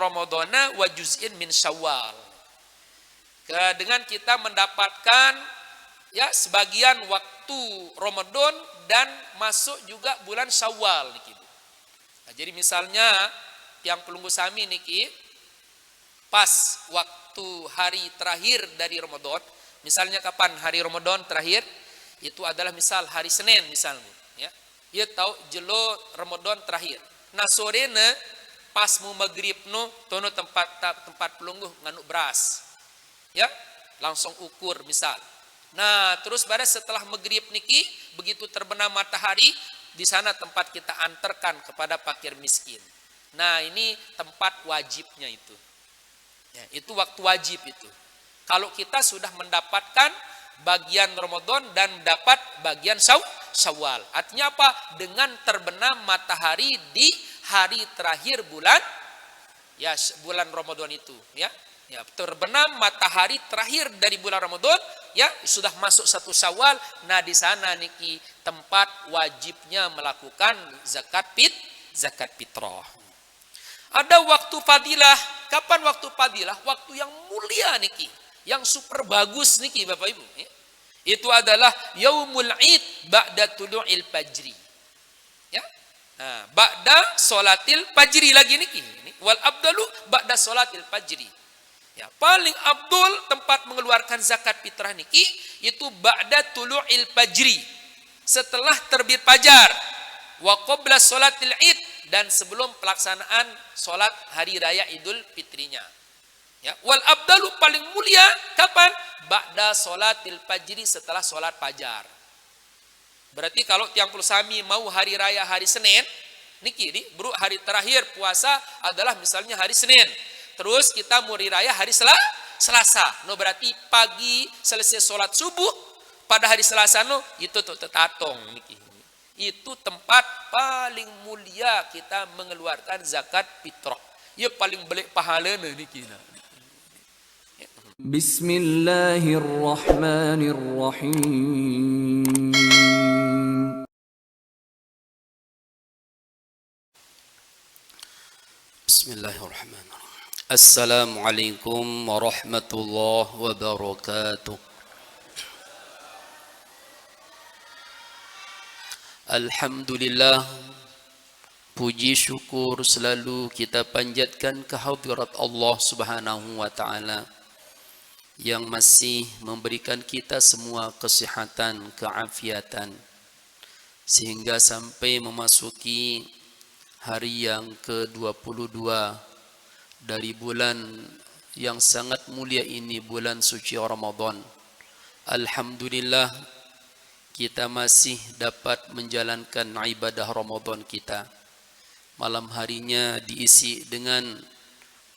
ramadhana wa juz'in min syawal. Dengan kita mendapatkan ya sebagian waktu Ramadan dan masuk juga bulan Syawal niki. Nah, jadi misalnya yang pelunggu sami niki pas waktu hari terakhir dari Ramadan, misalnya kapan hari Ramadan terakhir? Itu adalah misal hari Senin misalnya, ya. Ia tahu jelo Ramadan terakhir. Nah sorena pas mau maghrib no tono tempat pelungguh nganu beras. Ya, langsung ukur misal. Nah, terus pada setelah maghrib niki, begitu terbenam matahari, di sana tempat kita antarkan kepada fakir miskin. Nah, ini tempat wajibnya itu. Ya, itu waktu wajib itu. Kalau kita sudah mendapatkan bagian Ramadan dan dapat bagian Syawal. Artinya apa? Dengan terbenam matahari di hari terakhir bulan ya bulan Ramadan itu, ya. Ya, terbenam matahari terakhir dari bulan Ramadan, ya sudah masuk satu Syawal. Nah di sana niki tempat wajibnya melakukan zakat fitrah. Ada waktu fadilah. Kapan waktu fadilah? Waktu yang mulia niki, yang super bagus niki Bapak Ibu. Itu adalah yaumul id ba'da tulu'il fajri. Ya, nah, ba'da sholatil fajri lagi niki. Wal abdalu ba'da sholatil fajri. Ya, paling abdul tempat mengeluarkan zakat fitrah niki itu ba'da tulu'il fajri, setelah terbit fajar, wa qabla sholatil id, dan sebelum pelaksanaan sholat hari raya Idul Fitrinya. Ya, wal abdalu paling mulia kapan? Ba'da sholatil fajri, setelah sholat fajar. Berarti kalau tiang pulsami mau hari raya hari Senin niki di bro, hari terakhir puasa adalah misalnya hari Senin. Terus kita muri raya hari Selasa. No berarti pagi selesai sholat subuh pada hari Selasa no itu tuh tetatong niki. Itu tempat paling mulia kita mengeluarkan zakat fitrah. Ya paling belik pahalana niki. Bismillahirrahmanirrahim. Bismillahirrahmanirrahim. Assalamualaikum warahmatullahi wabarakatuh. Alhamdulillah, puji syukur selalu kita panjatkan kehadirat Allah Subhanahu wa taala yang masih memberikan kita semua kesehatan, keafiatan sehingga sampai memasuki hari yang ke-22 dari bulan yang sangat mulia ini, bulan suci Ramadan. Alhamdulillah, kita masih dapat menjalankan ibadah Ramadan kita. Malam harinya diisi dengan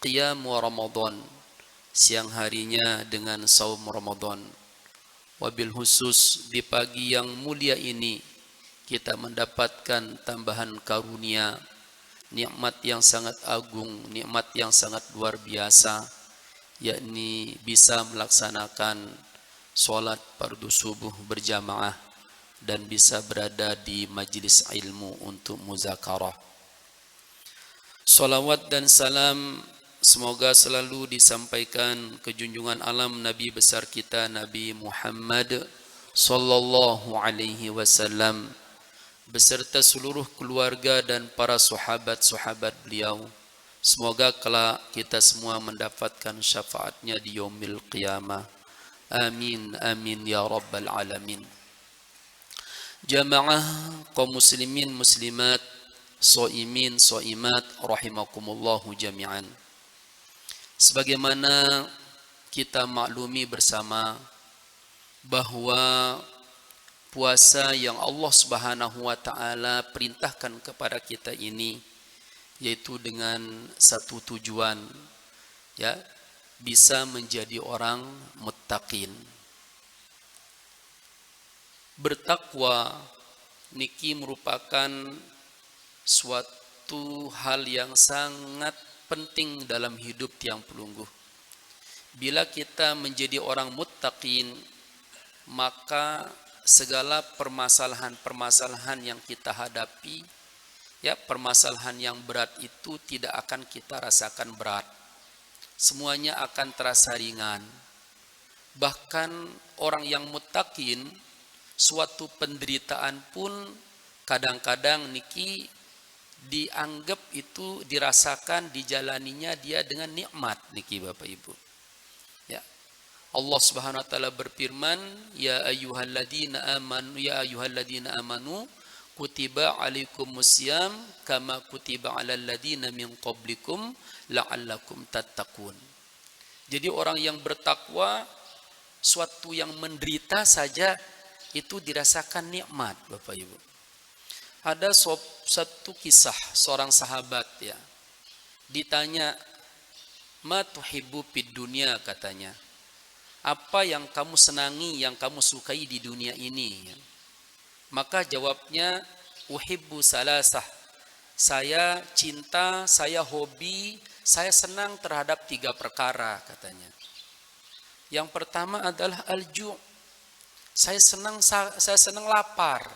qiyam Ramadan, siang harinya dengan saum Ramadan. Wabil khusus di pagi yang mulia ini kita mendapatkan tambahan karunia, nikmat yang sangat agung, nikmat yang sangat luar biasa, yakni bisa melaksanakan sholat fardu subuh berjamaah dan bisa berada di majlis ilmu untuk muzakarah. Salawat dan salam semoga selalu disampaikan ke junjungan alam Nabi besar kita Nabi Muhammad sallallahu alaihi wasallam beserta seluruh keluarga dan para sahabat-sahabat beliau. Semoga kelak kita semua mendapatkan syafaatnya di yaumil qiyamah. Amin, amin ya rabbal alamin. Jamaah kaum muslimin muslimat, shaimin shaimat rahimakumullahu jami'an. Sebagaimana kita maklumi bersama bahwa puasa yang Allah Subhanahu wa taala perintahkan kepada kita ini yaitu dengan satu tujuan, ya, bisa menjadi orang muttaqin. Bertakwa niki merupakan suatu hal yang sangat penting dalam hidup tiang pelungguh. Bila kita menjadi orang muttaqin, maka segala permasalahan-permasalahan yang kita hadapi Ya, permasalahan yang berat itu tidak akan kita rasakan berat. Semuanya akan terasa ringan. Bahkan orang yang muttaqin, suatu penderitaan pun kadang-kadang niki dianggap itu dirasakan, dijalaninya dia dengan nikmat niki Bapak Ibu. Ya. Allah Subhanahu wa taala berfirman, ya ayyuhalladzina amanu kutiba alaikumusiyam kama kutiba alal ladzina min qablikum la'allakum tattaqun. Jadi orang yang bertakwa, suatu yang menderita saja itu dirasakan nikmat Bapak Ibu. Ada satu kisah seorang sahabat ya. Ditanya, "Ma tuhibbu fid dunya?" katanya. Apa yang kamu senangi, yang kamu sukai di dunia ini? Maka jawabnya, uhibbu salasah. Saya cinta, saya hobi, saya senang terhadap 3 perkara katanya. Yang pertama adalah al-ju'. Saya senang lapar.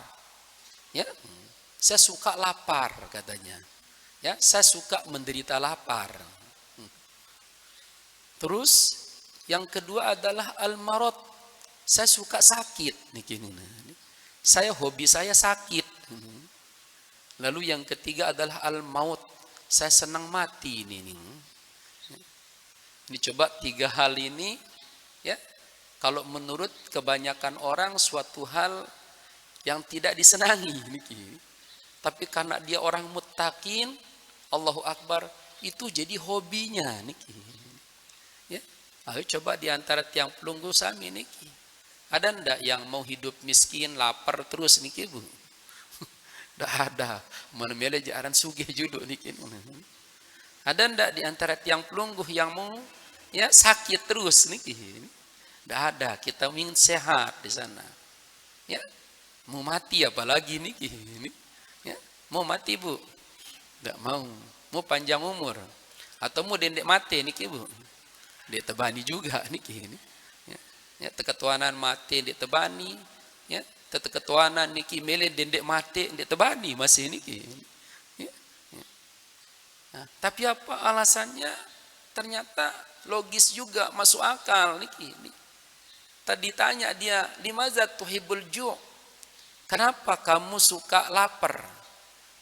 Ya. Saya suka lapar katanya. Ya, saya suka menderita lapar. Terus yang kedua adalah al-marad. Saya suka sakit niki. Saya hobi saya sakit. Lalu yang ketiga adalah al-maut. Saya senang mati ini. Ini coba 3 hal ini ya. Kalau menurut kebanyakan orang suatu hal yang tidak disenangi niki. Tapi karena dia orang muttaqin, Allahu Akbar, itu jadi hobinya niki. Ya. Ayo coba di antara tiang pelunggu sami niki. Ada ndak yang mau hidup miskin, lapar terus niki Bu? Ndak ada. Mana mele jaran sugih juduk niki. Ada ndak di antara tiang pelunggu yang mau ya sakit terus niki? Ndak ada. Kita ingin sehat di sana. Ya. Mau mati apalagi niki? Ya. Mau mati Bu? Ndak mau. Mau panjang umur atau mau dendek mati niki Bu? Dek tebani juga niki. Ya, teketuanan mati ndek tebani, ya, teketuanan niki mele dendek mati ndek tebani masih niki. Ya, ya. Nah, tapi apa alasannya? Ternyata logis juga, masuk akal niki. Tadi tanya dia, limaza tuhibbul ju'? Kenapa kamu suka lapar?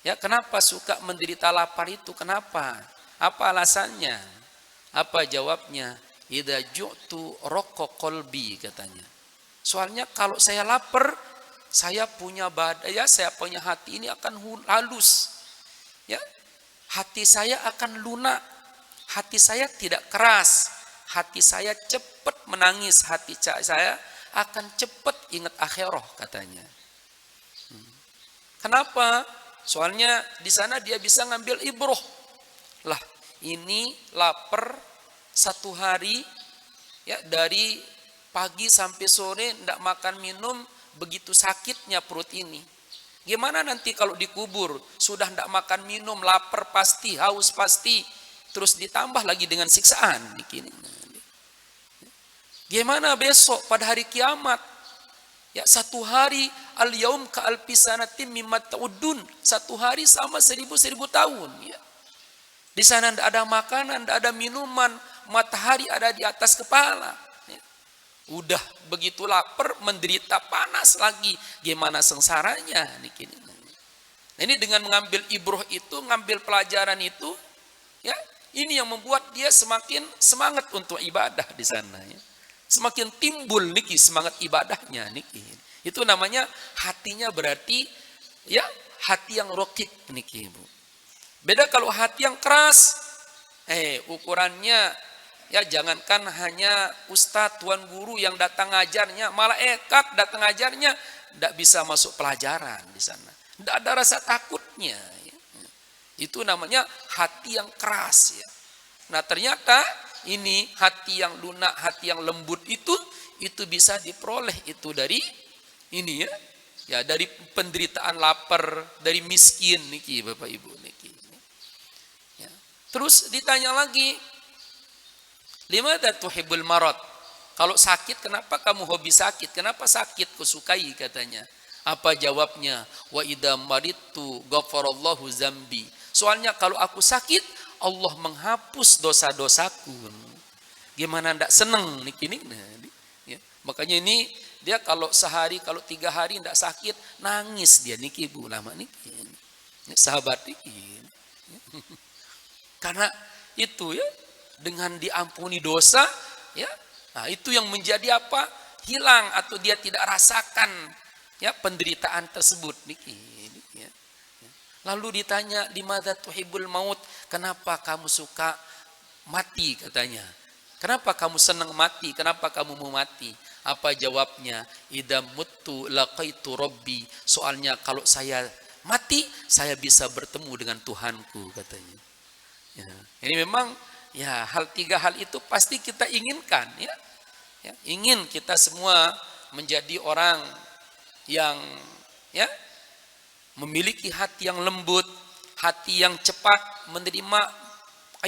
Ya, kenapa suka menderita lapar itu? Kenapa? Apa alasannya? Apa jawabnya? Idza ju'tu raqqa qalbi katanya. Soalnya kalau saya lapar, saya punya badan ya, saya punya hati ini akan halus. Ya. Hati saya akan lunak. Hati saya tidak keras. Hati saya cepat menangis, hati saya akan cepat ingat akhirat katanya. Kenapa? Soalnya di sana dia bisa ngambil ibroh. Lah, ini lapar 1 hari ya dari pagi sampai sore tidak makan minum, begitu sakitnya perut ini. Gimana nanti kalau dikubur sudah tidak makan minum, lapar pasti, haus pasti, terus ditambah lagi dengan siksaan. Gimana besok pada hari kiamat? Ya 1 hari al-yaum ka alfisanatin mimma ta'udun. 1 hari sama 1000 tahun. Ya. Di sana tidak ada makanan, tidak ada minuman, matahari ada di atas kepala. Ya. Udah begitu lapar, menderita panas lagi. Gimana sengsaranya? Nah, ini dengan mengambil ibroh itu, ngambil pelajaran itu, ya, ini yang membuat dia semakin semangat untuk ibadah di sana. Ya. Semakin timbul niki semangat ibadahnya niki. Itu namanya hatinya berarti ya hati yang rokik niki Bu. Beda kalau hati yang keras, ukurannya ya jangankan hanya ustadz, tuan guru yang datang ngajarnya, malaikat datang ngajarnya, tidak bisa masuk pelajaran di sana. Tidak ada rasa takutnya. Ya. Itu namanya hati yang keras. Ya. Nah ternyata ini hati yang lunak, hati yang lembut itu bisa diperoleh itu dari ini ya. Ya dari penderitaan lapar, dari miskin niki Bapak Ibu niki. Ya. Terus ditanya lagi, limadza tuhibbul marad? Kalau sakit kenapa kamu hobi sakit? Kenapa sakit kau sukai katanya? Apa jawabnya? Wa idza maridtu ghafarallahu zambi. Soalnya kalau aku sakit, Allah menghapus dosa-dosaku. Gimana ndak seneng niki nih? Ya. Makanya ini dia kalau sehari, kalau 3 hari ndak sakit, nangis dia niki Bu lama niki. Sahabat niki. Karena itu ya, dengan diampuni dosa ya. Nah, itu yang menjadi apa? Hilang atau dia tidak rasakan ya penderitaan tersebut niki ya. Lalu ditanya, di madza tuhibbul maut? Kenapa kamu suka mati katanya? Kenapa kamu senang mati? Kenapa kamu mau mati? Apa jawabnya? Idza muttu laqaitu rabbi. Soalnya kalau saya mati, saya bisa bertemu dengan Tuhanku katanya. Ya, ini memang ya 3 hal itu pasti kita inginkan ya. Ya, ingin kita semua menjadi orang yang ya memiliki hati yang lembut, hati yang cepat menerima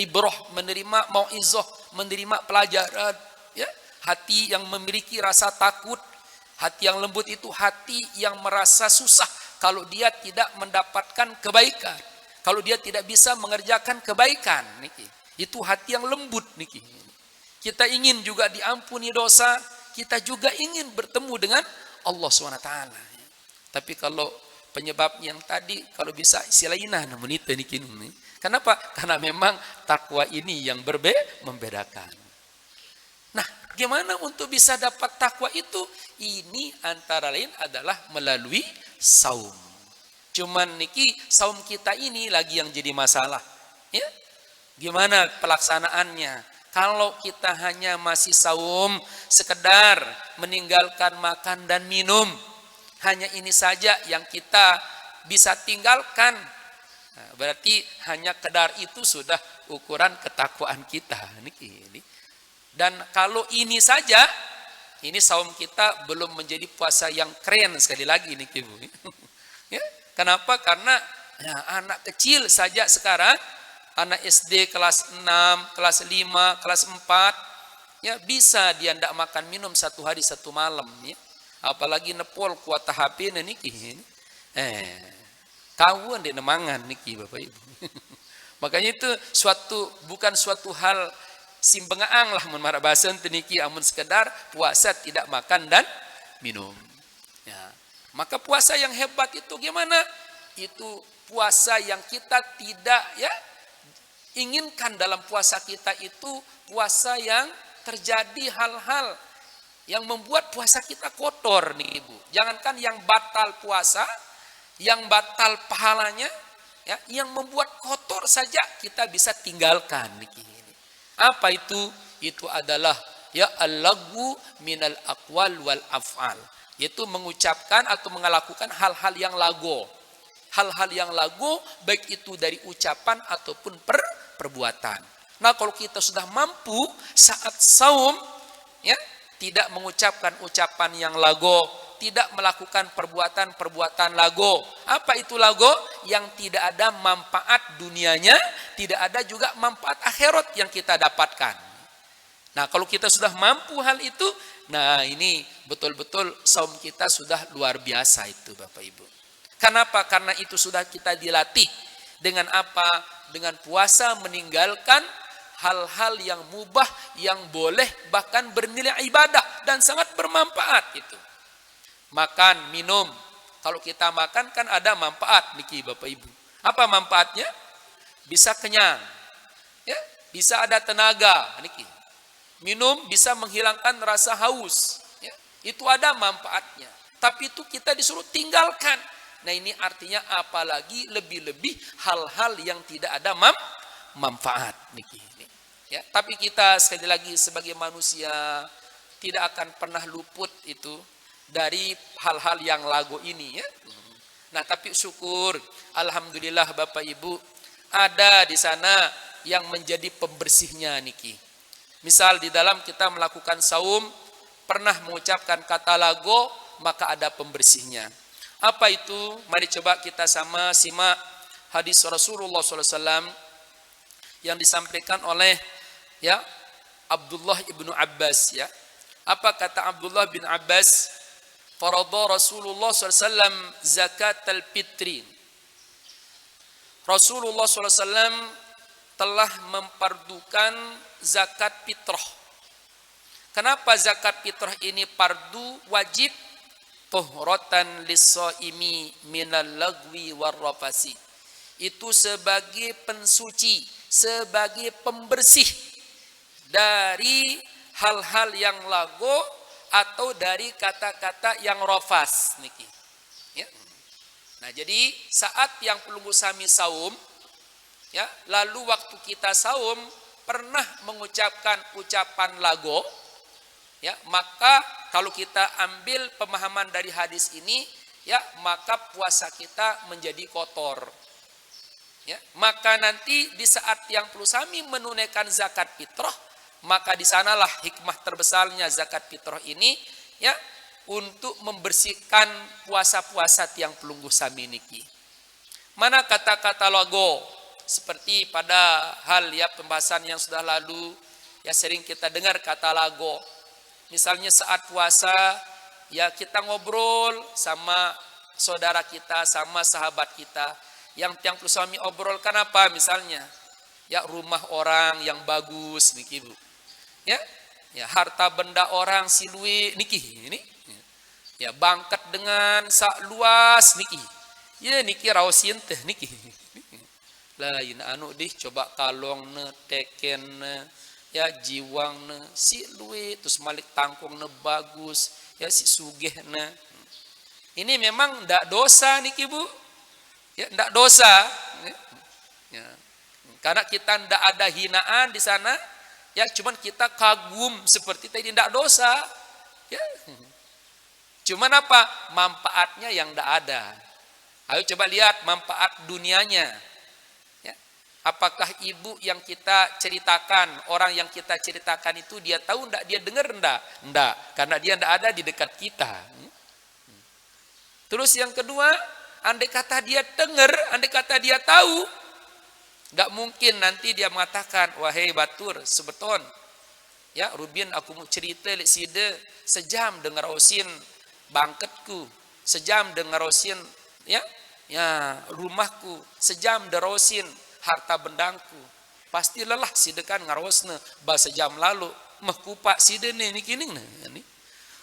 ibrah, menerima mauizah, menerima pelajaran ya, hati yang memiliki rasa takut. Hati yang lembut itu hati yang merasa susah kalau dia tidak mendapatkan kebaikan, kalau dia tidak bisa mengerjakan kebaikan niki. Itu hati yang lembut niki. Kita ingin juga diampuni dosa, kita juga ingin bertemu dengan Allah SWT. Tapi kalau penyebab yang tadi, kalau bisa silainah namun itu niki. Kenapa? Karena memang takwa ini yang membedakan. Nah, gimana untuk bisa dapat takwa itu? Ini antara lain adalah melalui saum. Cuman niki saum kita ini lagi yang jadi masalah. Ya, gimana pelaksanaannya? Kalau kita hanya masih saum, sekedar meninggalkan makan dan minum, hanya ini saja yang kita bisa tinggalkan. Nah, berarti hanya kedar itu sudah ukuran ketakwaan kita. Dan kalau ini saja, ini saum kita belum menjadi puasa yang keren sekali lagi nih Ibu. Ya, kenapa? Karena ya, anak kecil saja sekarang, anak SD kelas 6, kelas 5, kelas 4, ya bisa dia tidak makan minum 1 hari 1 malam. Ya. Apalagi nepol kuota HP niki. Kawan di nemangan niki Bapak Ibu. Makanya itu bukan suatu hal simbengaang lah mun mara bahasa niki, amun sekedar puasa tidak makan dan minum. Ya. Maka puasa yang hebat itu gimana? Itu puasa yang kita tidak ya inginkan dalam puasa kita, itu puasa yang terjadi hal-hal yang membuat puasa kita kotor nih Ibu. Jangankan yang batal puasa, yang batal pahalanya, ya, yang membuat kotor saja kita bisa tinggalkan nih. Apa itu? Itu adalah ya al-lagwu minal aqwal wal af'al. Yaitu mengucapkan atau melakukan hal-hal yang lago. Hal-hal yang lago baik itu dari ucapan ataupun perbuatan. Nah, kalau kita sudah mampu saat saum ya tidak mengucapkan ucapan yang lago, tidak melakukan perbuatan-perbuatan lago. Apa itu lago? Yang tidak ada manfaat dunianya, tidak ada juga manfaat akhirat yang kita dapatkan. Nah, kalau kita sudah mampu hal itu, nah ini betul-betul saum kita sudah luar biasa itu Bapak Ibu. Kenapa? Karena itu sudah kita dilatih. Dengan apa? Dengan puasa meninggalkan hal-hal yang mubah, yang boleh bahkan bernilai ibadah dan sangat bermanfaat itu. Makan, minum. Kalau kita makan kan ada manfaat niki Bapak Ibu. Apa manfaatnya? Bisa kenyang. Ya, bisa ada tenaga niki. Minum bisa menghilangkan rasa haus. Ya, itu ada manfaatnya. Tapi itu kita disuruh tinggalkan. Nah, ini artinya apalagi lebih-lebih hal-hal yang tidak ada manfaat niki. Ya, tapi kita sekali lagi sebagai manusia tidak akan pernah luput itu dari hal-hal yang lago ini ya. Nah, tapi syukur alhamdulillah Bapak Ibu ada di sana yang menjadi pembersihnya niki. Misal di dalam kita melakukan saum pernah mengucapkan kata lago, maka ada pembersihnya. Apa itu? Mari coba kita sama simak hadis Rasulullah SAW yang disampaikan oleh ya Abdullah ibnu Abbas ya. Apa kata Abdullah bin Abbas? Faradha Rasulullah SAW zakat al-fitri. Rasulullah SAW telah mempardukan zakat fitrah. Kenapa zakat fitrah ini fardu wajib? Tuhratan lis-shaimi minal lagwi warrafasi. Itu sebagai pensuci, sebagai pembersih dari hal-hal yang lago atau dari kata-kata yang rafas niki. Ya. Nah, jadi saat yang pelunggu sami saum, ya, lalu waktu kita saum pernah mengucapkan ucapan lago, ya, maka kalau kita ambil pemahaman dari hadis ini, ya, maka puasa kita menjadi kotor. Ya, maka nanti di saat yang perlu sami menunaikan zakat fitrah, maka di sanalah hikmah terbesarnya zakat fitrah ini, ya, untuk membersihkan puasa-puasa tiang pelunggu sami niki. Mana kata-kata lago? Seperti pada hal ya pembahasan yang sudah lalu, ya sering kita dengar kata lago. Misalnya saat puasa, ya kita ngobrol sama saudara kita, sama sahabat kita. Yang tiang pelunggu sami obrolkan apa misalnya? Ya rumah orang yang bagus niki Bu. Ya, ya harta benda orang silui niki ini. Ya bangkat dengan sak luas niki. Ya niki raosin teh niki. Lain anu dih coba kalong ne teken ne ya jiwang ne si luwe terus malik tangkung ne bagus ya si sugih ne. Ini memang ndak dosa niki Bu. Ya ndak dosa. Ya. Karena kita ndak ada hinaan di sana. Ya cuman kita kagum seperti tadi ndak dosa. Ya. Cuman apa? Manfaatnya yang ndak ada. Ayo coba lihat manfaat dunianya. Ya. Apakah ibu yang kita ceritakan, orang yang kita ceritakan itu dia tahu ndak, dia dengar ndak? Ndak, karena dia ndak ada di dekat kita. Terus yang kedua, andai kata dia dengar, andai kata dia tahu, nggak mungkin nanti dia mengatakan, wahai batur, sebeton, ya Rubin aku mau cerita lek side sejam dengar osin bangketku, sejam dengar osin ya rumahku, sejam derosin harta bendangku. Pasti lelah side kan ngarosne bahasa jam lalu mehkupak side ni kini ni.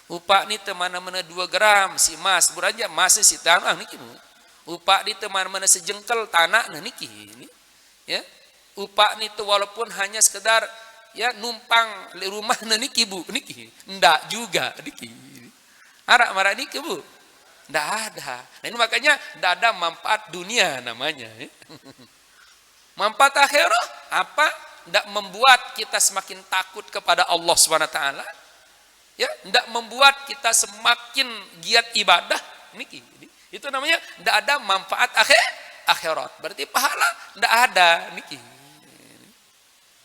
Upak ni temana-mana 2 gram si emas beranja masih si tanah niki. Upak ni temana-mana sejengkal tanah niki. Ya. Upak ni tu walaupun hanya sekedar ya numpang di rumah niki Bu niki. Ndak juga niki. Arak marah niki Bu. Ndak ada. Nah, ini makanya ndak ada manfaat dunia namanya. Ya. Manfaat akhirat apa? Ndak membuat kita semakin takut kepada Allah SWT. Ya, ndak membuat kita semakin giat ibadah niki. Itu namanya ndak ada manfaat akhirat. Berarti pahala ndak ada niki.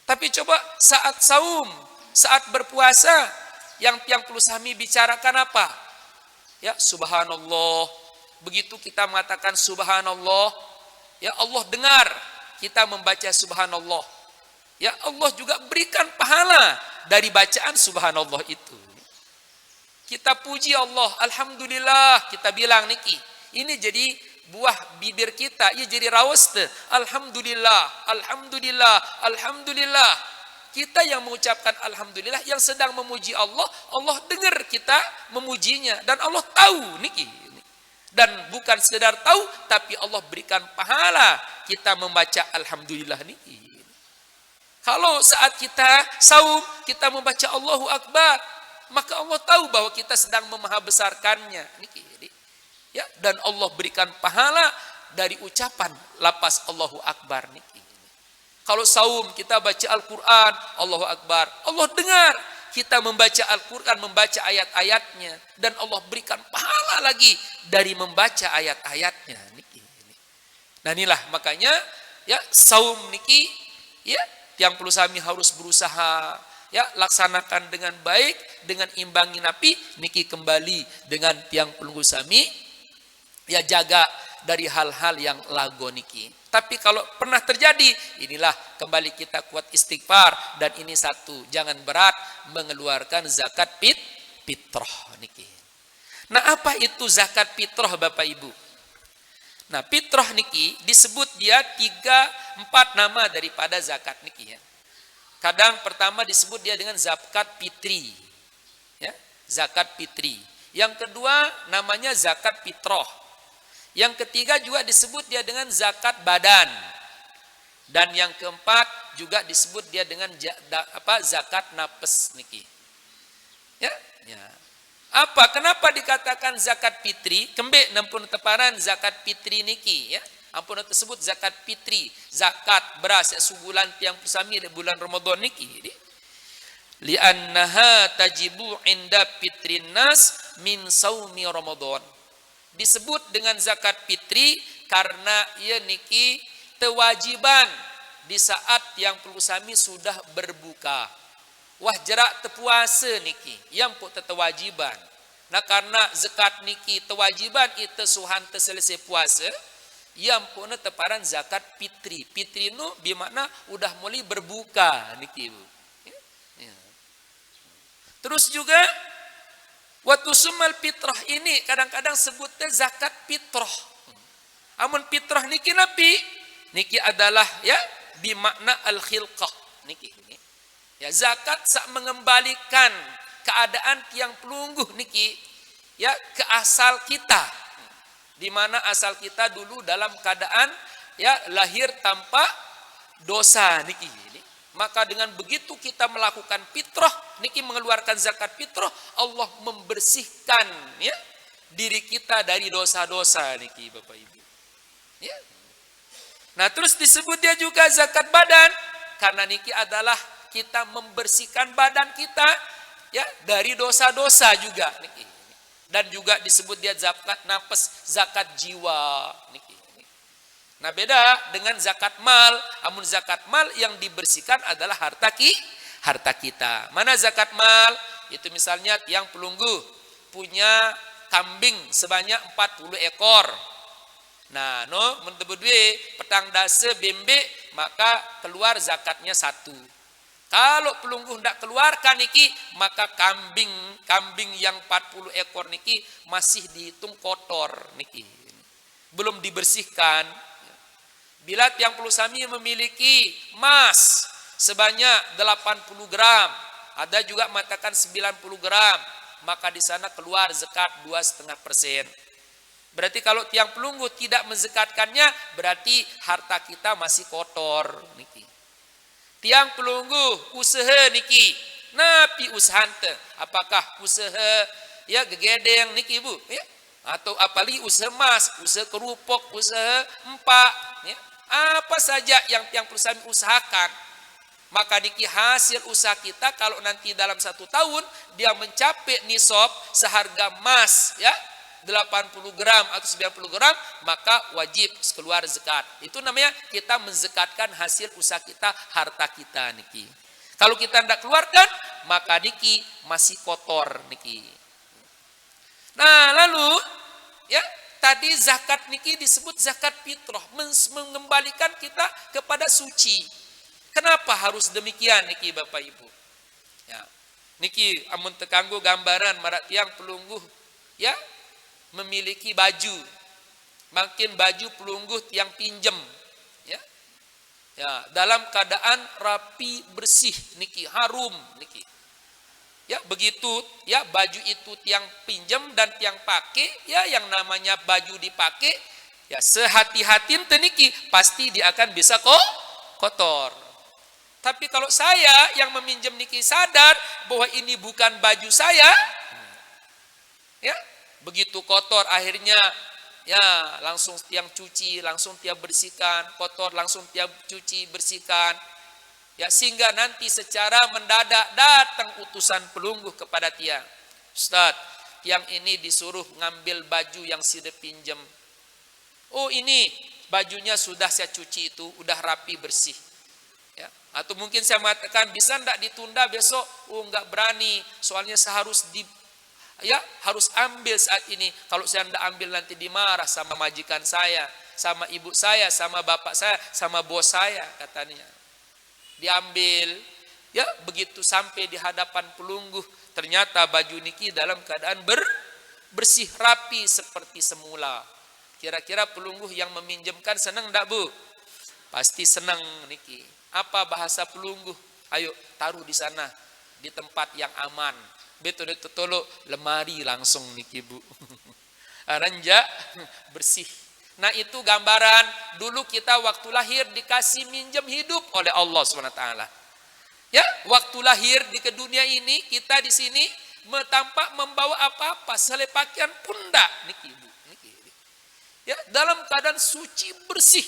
Tapi coba saat saum, saat berpuasa, yang perlu sami bicarakan apa? Ya, subhanallah. Begitu kita mengatakan subhanallah, ya Allah dengar kita membaca subhanallah. Ya Allah juga berikan pahala dari bacaan subhanallah itu. Kita puji Allah, alhamdulillah, kita bilang niki. Ini jadi buah bibir kita, ia jadi rawas te. Alhamdulillah, alhamdulillah, alhamdulillah. Kita yang mengucapkan alhamdulillah, yang sedang memuji Allah, Allah dengar kita memujinya dan Allah tahu niki. Dan bukan sekedar tahu, tapi Allah berikan pahala kita membaca alhamdulillah niki. Kalau saat kita saum, kita membaca Allahu Akbar, maka Allah tahu bahwa kita sedang memahabesarkannya niki. Ya, dan Allah berikan pahala dari ucapan lapas Allahu Akbar niki. Kalau saum kita baca Al-Qur'an, Allahu Akbar, Allah dengar kita membaca Al-Qur'an, membaca ayat-ayatnya, dan Allah berikan pahala lagi dari membaca ayat-ayatnya niki. Nah inilah makanya ya saum niki ya yang perlu sami harus berusaha ya laksanakan dengan baik, dengan imbangi napi niki kembali dengan tiang pelunggu sami ya jaga dari hal-hal yang lago niki. Tapi kalau pernah terjadi, inilah kembali kita kuat istighfar, dan ini satu, jangan berat mengeluarkan zakat fitrah niki. Nah, apa itu zakat fitrah Bapak Ibu? Nah, fitrah niki disebut dia 3-4 nama daripada zakat niki ya. Kadang pertama disebut dia dengan zakat fitri. Ya, zakat fitri. Yang kedua namanya zakat fitrah. Yang ketiga juga disebut dia dengan zakat badan. Dan yang keempat juga disebut dia dengan zakat nafas niki. Ya, ya. Apa? Kenapa dikatakan zakat fitri? Kembek nampun teparan zakat fitri niki ya. Ampun tersebut zakat fitri, zakat beras ya subulan tiang pusami di bulan Ramadan niki. Li'annaha tajibu inda fitrin nas min saumi Ramadan. Disebut dengan zakat fitri karena ia niki kewajiban di saat yang pusami sudah berbuka. Wah jerak terpuasa niki yang pun terwajiban. Nah karena zakat niki terwajiban itu suhan terselesai puasa, yang pun teparan zakat fitri. Fitri nu bermakna udah mulai berbuka niki Bu. Ya. Terus juga waktu sumal fitrah ini kadang-kadang sebutnya zakat fitrah. Amun fitrah niki napi niki adalah ya bermakna al-khilqah niki. Ya, zakat sak mengembalikan keadaan tiang pelungguh niki ya ke asal kita. Di mana asal kita dulu dalam keadaan ya lahir tanpa dosa niki. Maka dengan begitu kita melakukan fitrah niki mengeluarkan zakat fitrah, Allah membersihkan ya diri kita dari dosa-dosa niki Bapak Ibu. Ya. Nah, terus disebut dia juga zakat badan karena niki adalah kita membersihkan badan kita ya dari dosa-dosa juga niki. Dan juga disebut dia zakat nafas, zakat jiwa niki. Nah, beda dengan zakat mal. Amun zakat mal yang dibersihkan adalah harta kita. Mana zakat mal? Itu misalnya tiang pelunggu punya kambing sebanyak 40 ekor. Nah, no mentebudwe petang dase bembe maka keluar zakatnya 1. Kalau pelungguh tidak keluarkan niki, maka kambing yang 40 ekor niki masih dihitung kotor niki. Belum dibersihkan. Bila tiang pelusami memiliki emas sebanyak 80 gram, ada juga mengatakan 90 gram, maka di sana keluar zakat 2,5%. Berarti kalau tiang pelungguh tidak menzakatkannya, berarti harta kita masih kotor niki. Tiang pelungguh usaha niki, napi usahante, apakah usaha ya gegedeng niki Bu ya, atau apalagi usaha emas, usaha kerupuk, usaha empak ya, apa saja yang tiang perusahaan usahakan, maka niki hasil usaha kita kalau nanti dalam 1 tahun dia mencapai nisab seharga emas ya 80 gram atau 90 gram, maka wajib keluar zakat. Itu namanya kita menzakatkan hasil usaha kita, harta kita niki. Kalau kita tidak keluarkan, maka niki masih kotor niki. Nah, lalu ya tadi zakat niki disebut zakat fitrah, mengembalikan kita kepada suci. Kenapa harus demikian niki Bapak Ibu? Ya. Niki amun tekanggo gambaran marak tiang pelungguh ya memiliki baju, makin baju pelungguh tiang pinjem ya, ya dalam keadaan rapi bersih niki, harum niki ya, begitu ya baju itu tiang pinjem dan tiang pakai ya, yang namanya baju dipakai ya sehati-hatin teniki pasti dia akan bisa kotor. Tapi kalau saya yang meminjam niki sadar bahwa ini bukan baju saya ya, begitu kotor akhirnya ya langsung tiang cuci, langsung tiang bersihkan, kotor langsung tiang cuci bersihkan ya, sehingga nanti secara mendadak datang utusan pelungguh kepada tiang, Ustaz, tiang ini disuruh ngambil baju yang sudah pinjam. Oh, ini bajunya sudah saya cuci, itu udah rapi bersih ya. Atau mungkin saya mengatakan bisa enggak ditunda besok? Oh, enggak berani, soalnya saya harus ambil saat ini. Kalau saya tidak ambil nanti dimarah sama majikan saya, sama ibu saya, sama bapak saya, sama bos saya katanya. Diambil ya, begitu sampai di hadapan pelungguh ternyata baju niki dalam keadaan bersih rapi seperti semula. Kira-kira pelungguh yang meminjamkan senang enggak Bu? Pasti senang niki. Apa bahasa pelungguh? Ayo taruh di sana, di tempat yang aman. Betul tolok lemari langsung niki Bu. Ranja bersih. Nah itu gambaran dulu kita waktu lahir dikasih minjem hidup oleh Allah SWT. Ya, waktu lahir di ke dunia ini kita di sini tanpa membawa apa-apa, selai pakaian pun enggak niki Bu. Niki. Ya, dalam keadaan suci bersih.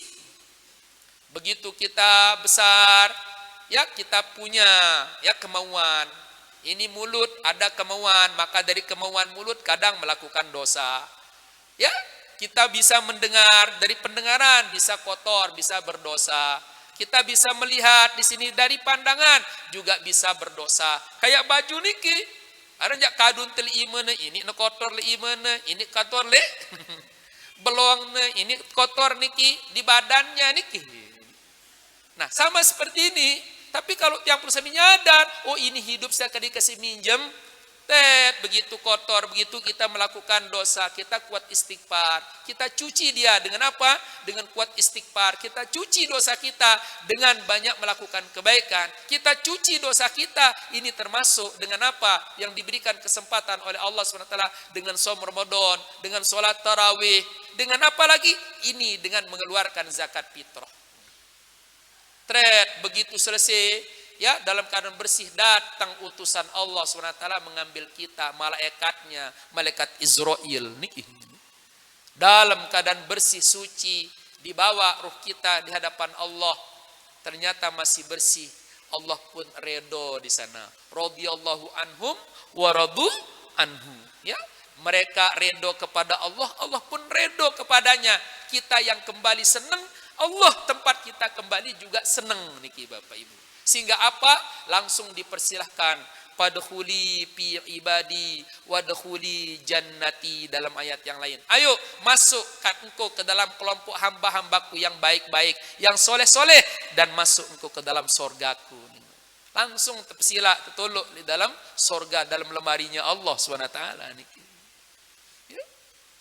Begitu kita besar, ya kita punya ya kemauan. Ini mulut ada kemauan, maka dari kemauan mulut kadang melakukan dosa. Ya, kita bisa mendengar, dari pendengaran bisa kotor, bisa berdosa. Kita bisa melihat di sini dari pandangan juga bisa berdosa. Kayak baju niki, ada jak kadun teli imene ini kotor le imene, ini kotor le belong ini kotor niki di badannya niki. Nah, sama seperti ini. Tapi kalau yang perusahaan menyadar, oh ini hidup saya dikasih minjem, begitu kotor, begitu kita melakukan dosa, kita kuat istighfar. Kita cuci dia dengan apa? Dengan kuat istighfar. Kita cuci dosa kita dengan banyak melakukan kebaikan. Kita cuci dosa kita, ini termasuk dengan apa? Yang diberikan kesempatan oleh Allah SWT dengan shaum Ramadan, dengan sholat tarawih, dengan apa lagi? Ini dengan mengeluarkan zakat fitrah. Begitu selesai, ya dalam keadaan bersih datang utusan Allah SWT mengambil kita, malaikatnya, malaikat Israel niki. Dalam keadaan bersih suci dibawa ruh kita di hadapan Allah, ternyata masih bersih. Allah pun redo di sana. Radhiyallahu anhum wa radu anhu. Ya, mereka redo kepada Allah, Allah pun redo kepadanya. Kita yang kembali senang, Allah tempat kita kembali juga senang niki Bapak Ibu. Sehingga apa? Langsung dipersilahkan padkhuli fi ibadi wadkhuli jannati dalam ayat yang lain. Ayo masukkan engkau ke dalam kelompok hamba-hambaku yang baik-baik, yang soleh-soleh, dan masuk engkau ke dalam sorgaku. Langsung terpesila tertolok di dalam sorga, dalam lemarinya Allah SWT niki. Ya.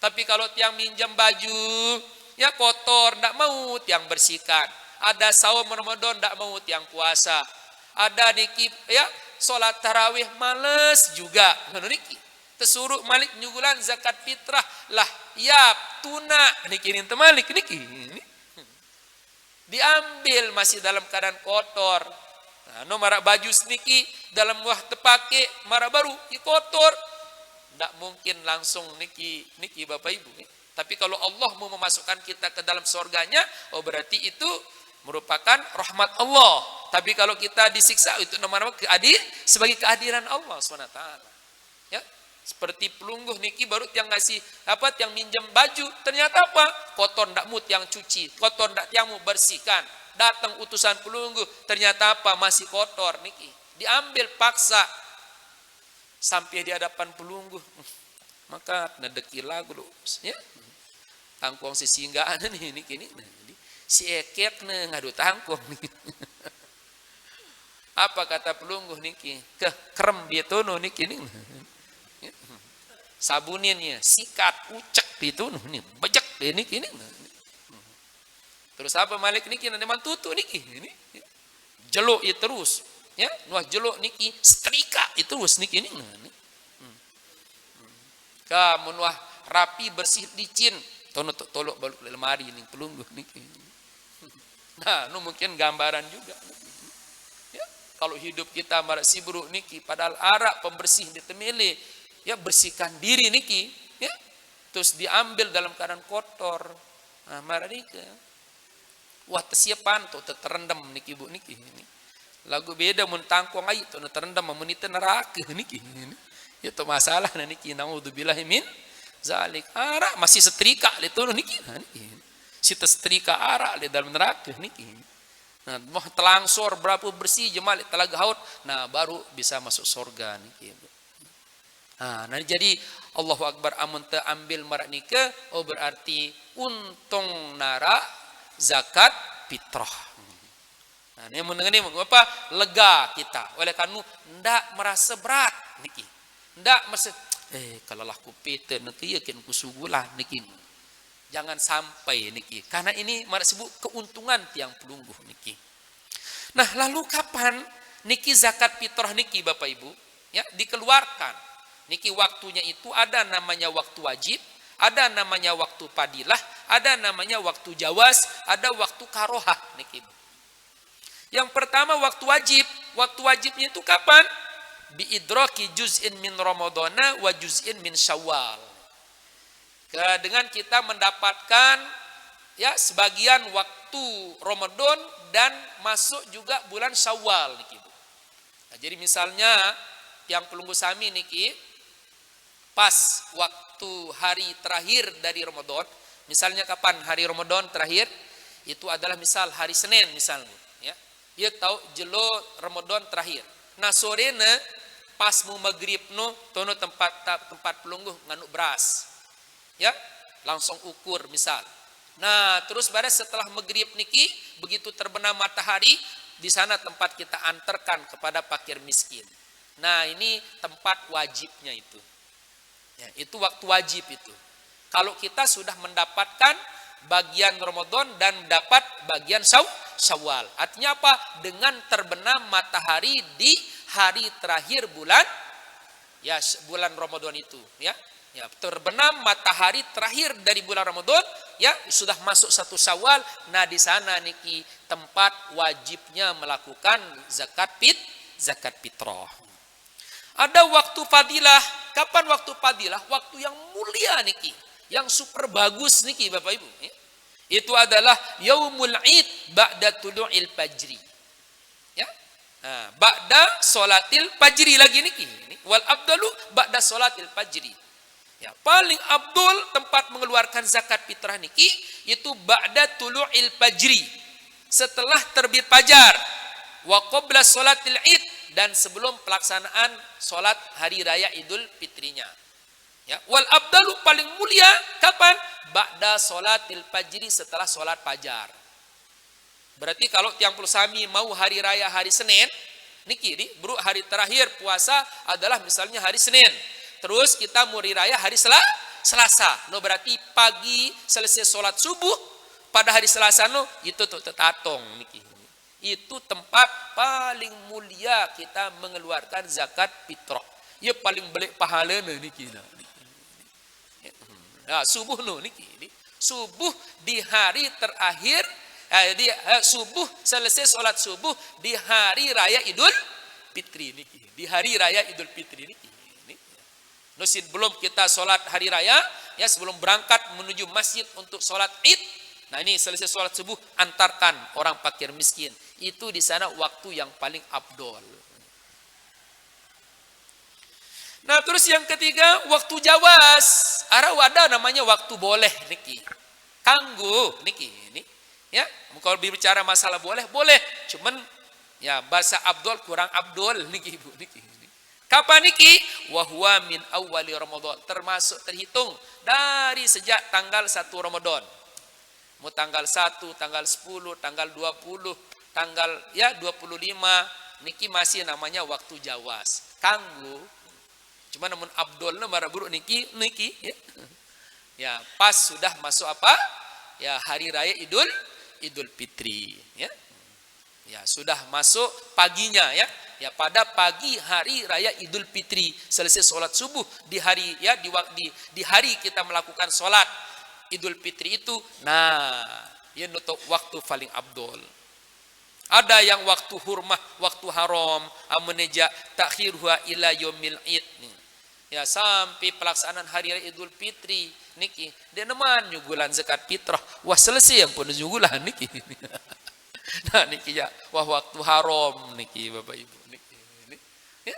Tapi kalau tiang minjam baju ya kotor, tidak mau tiang bersihkan. Ada saum Ramadan, tidak mau tiang puasa. Ada niki ya sholat tarawih males juga. Niki tersuruh malik nyugulan zakat fitrah lah. Ya tuna niki ini temalik niki. Diambil masih dalam keadaan kotor. Nah, no marak baju niki dalam wah tepake marak baru kotor. Tidak mungkin langsung niki Bapak Ibu. Tapi kalau Allah mau memasukkan kita ke dalam surganya, oh berarti itu merupakan rahmat Allah. Tapi kalau kita disiksa, itu nama-nama sebagai kehadiran Allah SWT. Ya, seperti pelungguh niki baru yang ngasih apa, yang minjem baju, ternyata apa? Kotor ndak mut yang cuci, kotor ndak yang mau bersihkan. Datang utusan pelungguh, ternyata apa? Masih kotor niki. Diambil paksa sampai di hadapan pelungguh. Maka nadeki lagu loh, ya. Tangkong sesinggaan nih kini si ekek ngadu tangkong nih. Apa kata pelungguh niki? Kerem dia tono niki nih. Sabuninnya sikat ucek itu nih, bejek dia niki nih. Terus apa malik niki nanti mantutu niki ini. Jeluk itu terus, ya. Nuah jeluk niki setrika itu terus niki nih. Kamu nuah rapi bersih licin. Tolok balik lemari ini pelungguh niki. Nah, nu mungkin gambaran juga. Ya, kalau hidup kita marak sibru niki, padahal arak pembersih ditemili, ya bersihkan diri niki, ya. Terus diambil dalam keadaan kotor. Nah, marak niki. Wah, tersiapan tuh terendam niki Bu niki ini. Lagu beda mun tangkong ai tuh terendam menita neraka niki. Itu masalah niki, naudzubillahi min zalik. Arak masih setrika itu niki. Si setrika arak di dalam neraka niki. Nah, mau telangsor berapa bersih jemal telaga haut, nah baru bisa masuk surga niki. Nah, jadi Allahu Akbar amun teu ambil marak nika, oh berarti untung nara zakat fitrah. Nah, ini mendengar apa? Lega kita. Oleh karena ndak merasa berat niki. Ndak merasa kalau lah kupete niki yakin kusugulah niki. Jangan sampai niki. Karena ini disebut keuntungan tiang pelungguh niki. Nah, lalu kapan niki zakat fitrah niki Bapak Ibu? Ya, dikeluarkan. Niki waktunya itu ada namanya waktu wajib, ada namanya waktu padilah, ada namanya waktu jawas, ada waktu karohah niki. Yang pertama waktu wajib. Waktu wajibnya itu kapan? Biidraki juz'in min ramadhana wa juz'in min syawal. Dengan kita mendapatkan ya sebagian waktu Ramadan dan masuk juga bulan Syawal niki. Nah, jadi misalnya yang pelunggu sami niki pas waktu hari terakhir dari Ramadan, misalnya kapan hari Ramadan terakhir? Itu adalah misal hari Senin misalnya, ya. Dia tahu jelo Ramadan terakhir. Nah, sorena pas mau maghrib no tono tempat pelungguh nganuk beras. Ya, langsung ukur misal. Nah, terus pada setelah maghrib niki, begitu terbenam matahari, di sana tempat kita antarkan kepada fakir miskin. Nah, ini tempat wajibnya itu. Ya, itu waktu wajib itu. Kalau kita sudah mendapatkan bagian Ramadan dan dapat bagian Syawal. Artinya apa? Dengan terbenam matahari di hari terakhir bulan ya bulan Ramadan itu, ya. Ya, terbenam matahari terakhir dari bulan Ramadan, ya sudah masuk satu Syawal. Nah, di sana niki tempat wajibnya melakukan zakat fitrah. Ada waktu fadilah. Kapan waktu fadilah? Waktu yang mulia niki, yang super bagus niki Bapak Ibu. Ya. Itu adalah yaumul id ba'da tulu'il fajri. Ya. Nah, ba'da sholatil fajri lagi niki. Wal abdalu ba'da sholatil fajri. Ya, paling abdul tempat mengeluarkan zakat fitrah niki itu ba'da tulu'il fajri, setelah terbit fajar, wa qabla sholatil id, dan sebelum pelaksanaan sholat hari raya Idul Fitrinya. Ya, wal abdalu paling mulia kapan? Ba'da sholatil fajri, setelah sholat fajar. Berarti kalau tiang pulsami mau hari raya hari Senin niki bro, hari terakhir puasa adalah misalnya hari Senin. Terus kita mau raya hari Selasa. No, berarti pagi selesai sholat subuh pada hari Selasa no itu tuh tetatong niki. Itu tempat paling mulia kita mengeluarkan zakat fitrah. Ya paling belik pahala niki. Nah, subuh no niki. Subuh di hari terakhir subuh selesai sholat subuh di hari raya Idul Fitri niki. Di hari raya Idul Fitri niki. Nusin belum kita sholat hari raya, ya sebelum berangkat menuju masjid untuk sholat id. Nah, ini selesai sholat subuh, antarkan orang fakir miskin. Itu di sana waktu yang paling abdol. Nah, terus yang ketiga waktu jawas. Ada namanya waktu boleh niki. Kanggo niki ini. Ya, kalau bicara masalah boleh, cuman ya bahasa abdol kurang abdol niki Ibu niki. Kapan niki? Wahwa min awali Ramadan. Termasuk terhitung dari sejak tanggal 1 Ramadan. Mau tanggal 1, tanggal 10, tanggal 20, tanggal 25. Niki masih namanya waktu jawas. Kanggo. Cuma namun abdol mara buruk niki ya. Ya, pas sudah masuk apa? Ya, hari raya Idul Fitri, ya. Ya, sudah masuk paginya ya. Ya, pada pagi hari raya Idul Fitri selesai sholat subuh di hari ya di hari kita melakukan sholat Idul Fitri itu. Nah, ya untuk waktu paling abdol. Ada yang waktu hurmah, waktu haram, ameneja takhirha ila yaumil id. Ya, sampai pelaksanaan hari raya Idul Fitri niki dia neman nyugulan zakat fitrah. Wah, selesai yang pun nyugulan niki. Nah, niki ya wah waktu haram niki Bapak Ibu niki. Ya.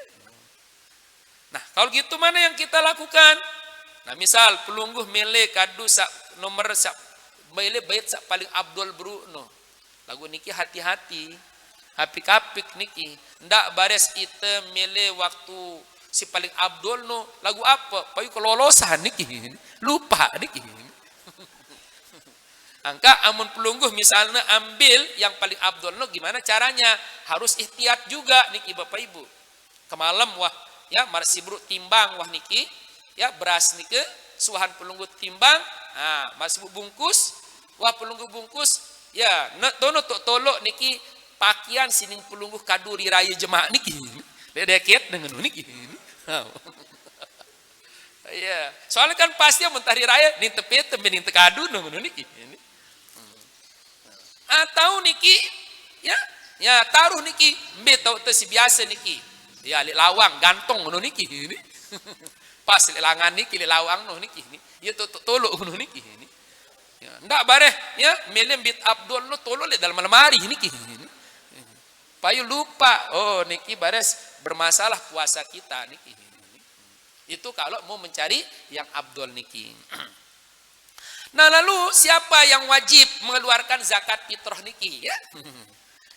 Nah, kalau gitu mana yang kita lakukan? Nah, misal pelungguh milih kadu sak nomor sak milih bait sak paling abdul bruno. Lagu niki hati-hati. Apik-apik niki. Ndak bares ite milih waktu si paling abdul no lagu apa? Payu kelolosan niki. Lupa niki. Angka amun pelungguh misalnya ambil yang paling abdul no gimana caranya? Harus ihtiyat juga niki Bapak Ibu. Kemalam wah ya marsi bro timbang wah niki ya beras niki suahan pelunggut timbang, masih bungkus, wah pelunggut bungkus, ya tono tolok niki pakaian sining pelungguh kaduri raya jemaah niki, deket dengan niki. Ya, soalnya kan pasti mentari raya nih tepet ning tekadu dengan niki. Atau niki, ya taruh niki, tau si biasa niki, ya lawang gantong ngono niki. Pas langan niki lawang no niki ini ya tolok ngono niki ini ya ndak bare ya melem bit abdul no tolok le dalam lemari niki ini payu lupa niki bares bermasalah puasa kita niki ini. Itu kalau mau mencari yang abdul niki. Nah lalu siapa yang wajib mengeluarkan zakat fitrah niki ya?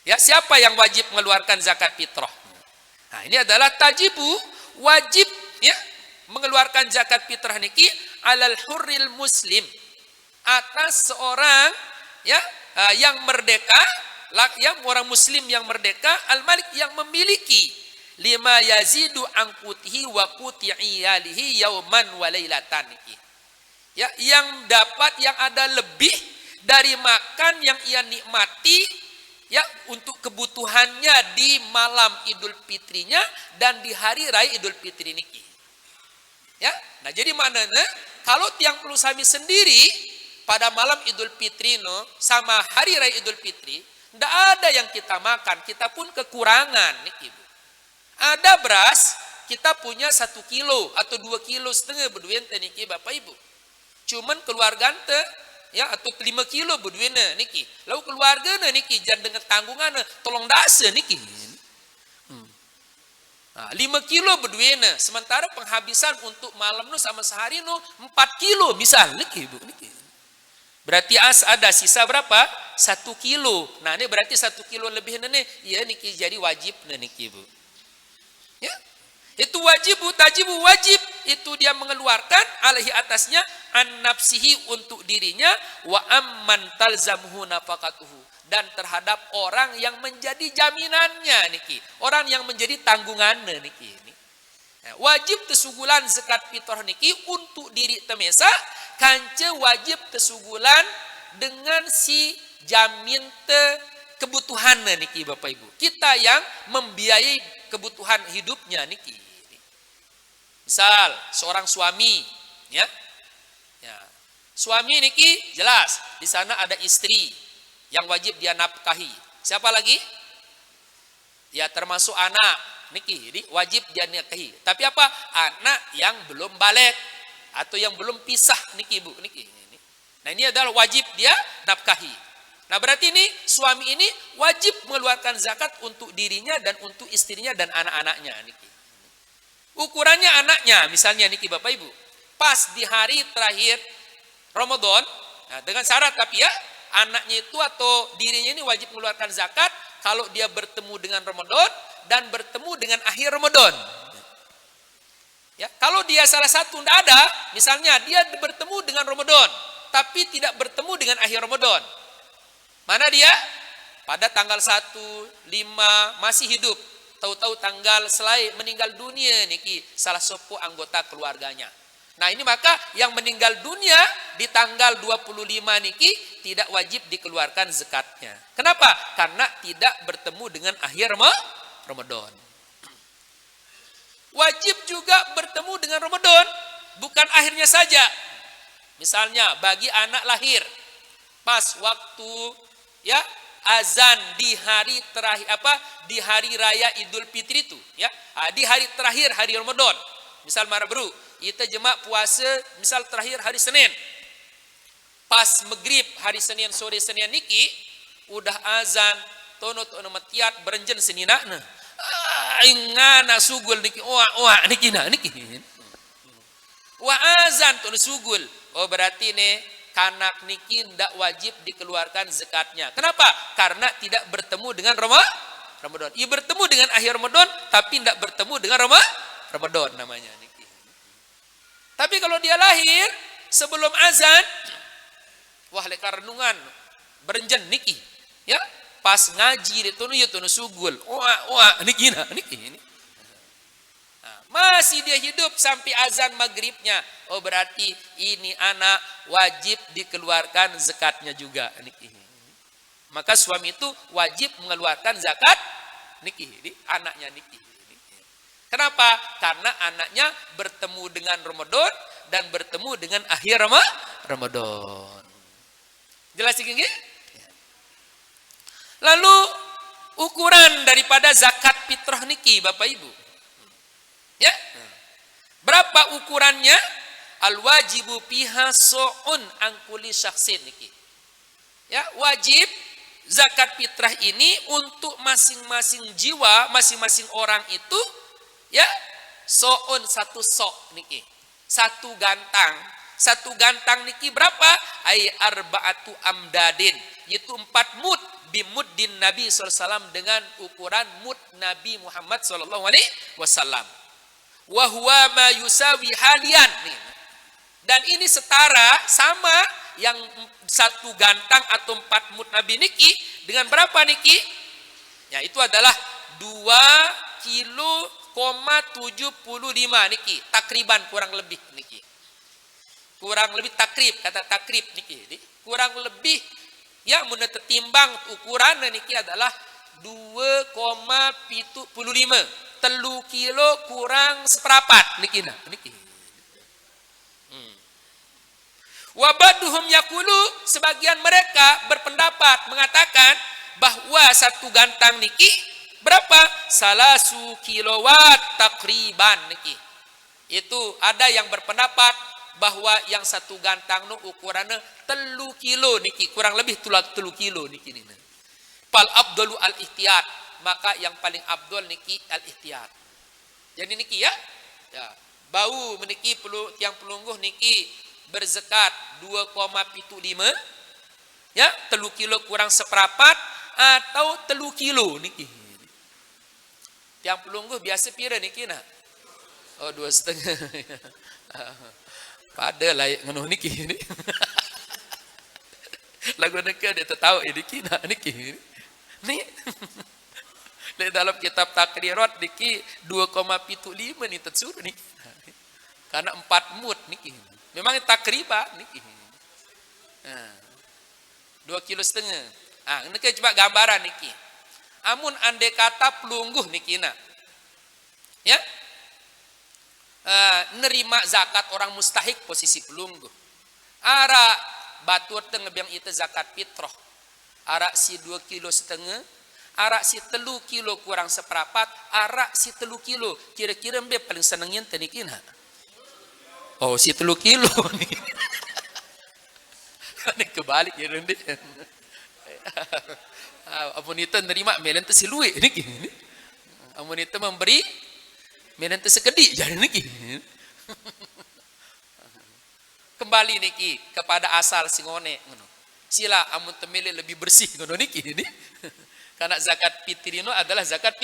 Ya siapa yang wajib mengeluarkan zakat fitrah? Nah ini adalah tajibu wajib ya mengeluarkan zakat fitrah niki alal hurril muslim atas seorang ya yang merdeka, yang orang muslim yang merdeka, al malik yang memiliki lima yazidu angkutihi wa quti iyalihi yauman wa lailatan niki. Ya, yang dapat yang ada lebih dari makan yang ia nikmati ya untuk kebutuhannya di malam Idul Fitrinya dan di hari raya Idul Fitri niki. Ya, nah jadi maknanya kalau tiang perlu sami sendiri pada malam Idul Fitri sama hari raya Idul Fitri, tidak ada yang kita makan, kita pun kekurangan nih ibu. Ada beras, kita punya 1 kilo atau 2,5 kilo berdua niki bapak ibu. Cuman keluarga ente ya atau 5 kilo berdua niki. Lalu keluarga niki jangan dengan tanggungan tolong dasa niki. 5 kilo berduena, sementara penghabisan untuk malam sama sehari 4 kilo misal niki Bu niki. Berarti ada sisa berapa? 1 kilo. Nah ini berarti 1 kilo lebih ya niki jadi wajib niki Bu. Ya. Itu wajib tajibu wajib itu dia mengeluarkan alaihi atasnya an nafsihi untuk dirinya wa amman talzamhu nafaqatuhu dan terhadap orang yang menjadi jaminannya niki, orang yang menjadi tanggungannya niki ini. Wajib tesugulan zakat fitrah niki untuk diri temesa kance wajib tesugulan dengan si jamin kebutuhan niki Bapak Ibu. Kita yang membiayai kebutuhan hidupnya niki. Misal seorang suami ya. Suami niki jelas di sana ada istri yang wajib dia nafkahi. Siapa lagi? Ya termasuk anak niki, jadi wajib dia nafkahi. Tapi apa? Anak yang belum balik atau yang belum pisah niki Bu niki. Nah ini adalah wajib dia nafkahi. Nah berarti ini suami ini wajib mengeluarkan zakat untuk dirinya dan untuk istrinya dan anak-anaknya niki. Ukurannya anaknya misalnya niki Bapak Ibu. Pas di hari terakhir Ramadan, nah dengan syarat tapi ya anaknya itu atau dirinya ini wajib mengeluarkan zakat kalau dia bertemu dengan Ramadan dan bertemu dengan akhir Ramadan. Ya, kalau dia salah satu tidak ada, misalnya dia bertemu dengan Ramadan tapi tidak bertemu dengan akhir Ramadan. Mana dia? Pada tanggal 1, 5 masih hidup. Tahu-tahu tanggal selai meninggal dunia niki salah sepuh anggota keluarganya. Nah ini maka yang meninggal dunia di tanggal 25 niki tidak wajib dikeluarkan zakatnya. Kenapa? Karena tidak bertemu dengan akhir Ramadan. Wajib juga bertemu dengan Ramadan, bukan akhirnya saja. Misalnya bagi anak lahir pas waktu ya azan di hari terakhir di hari raya Idul Fitri itu ya, di hari terakhir hari Ramadan. Misal marabru kita jemaah puasa misal terakhir hari Senin. Pas maghrib hari Senin sore Senin niki udah azan tono matiat berenjen seninana. Ingana sugul niki niki niki. Wa azan tono sugul. Oh berarti kanak niki ndak wajib dikeluarkan zakatnya. Kenapa? Karena tidak bertemu dengan Ramadan. Ia bertemu dengan akhir Ramadan tapi ndak bertemu dengan Ramadan namanya niki. Tapi kalau dia lahir sebelum azan, wah leka renungan berenjen niki, ya pas ngaji itu nu sugul, niki ini. Masih dia hidup sampai azan maghribnya. Oh berarti ini anak wajib dikeluarkan zakatnya juga. Maka suami itu wajib mengeluarkan zakat anaknya niki. Kenapa? Karena anaknya bertemu dengan Ramadan dan bertemu dengan akhir Ramadan. Jelas ini? Lalu ukuran daripada zakat fitrah niki Bapak Ibu. Ya. Berapa ukurannya? Al-wajibu fiha so'un angkuli syaksin niki. Ya, wajib zakat fitrah ini untuk masing-masing jiwa, masing-masing orang itu ya, so'un satu sok niki. Satu gantang. Satu gantang niki berapa? Ay arba'atu amdadin. Yaitu 4 mud bimuddin Nabi SAW dengan ukuran mud Nabi Muhammad SAW. Wahuwa ma yusawi halian. Dan ini setara sama yang satu gantang atau 4 mud Nabi niki dengan berapa niki? Ya itu adalah 2,75 niki. Takriban kurang lebih niki. Kurang lebih takrib, kata takrib niki. Kurang lebih ya menurut timbang ukuran niki adalah 2,75. 3 kilo kurang seperempat niki nah niki. Wabaduhum yakulu, sebagian mereka berpendapat mengatakan bahwa satu gantang niki berapa? 1 kilowatt takriban niki. Itu ada yang berpendapat bahwa yang satu gantang nu ukurannya 3 kilo niki, kurang lebih 3 kilo niki nina. Fal abdalu al ihtiyat, maka yang paling abdul niki al ihtiyat. Jadi niki ya, bau meniki tiang pelungguh niki berzakat 2,75 ya, 3 kilo kurang seperempat atau 3 kilo niki. Tiang pelungguh biasa pira niki nah? Oh 2,5. Pada layak ngono niki ini. Lagu neka dia tahu ini kina niki. Ni. Di dalam kitab takrirat niki 2,75 ni tersuruh niki. Karena 4 mud niki. Memang takriban niki. 2,5 kilo. Niki coba gambaran niki. Amun andai kata pelungguh niki na. Ya. Nerima zakat orang mustahik posisi pelungguh. Ara batur tengah biang itu zakat fitrah. Ara si 2,5 kilo. Ara si 3 kilo kurang seperempat. Ara si 3 kilo. Kira-kira mbak paling senengin tenikin ha? Oh si 3 kilo nih. Ini kebalik ya nanti. Amun itu nerima melen tu si luwe niki. Amun itu memberi melen tu sekedik jadi niki. Kembali niki kepada asal singone ngono. Sila amun temele lebih bersih ngono niki ini. Karena zakat fitrino adalah zakat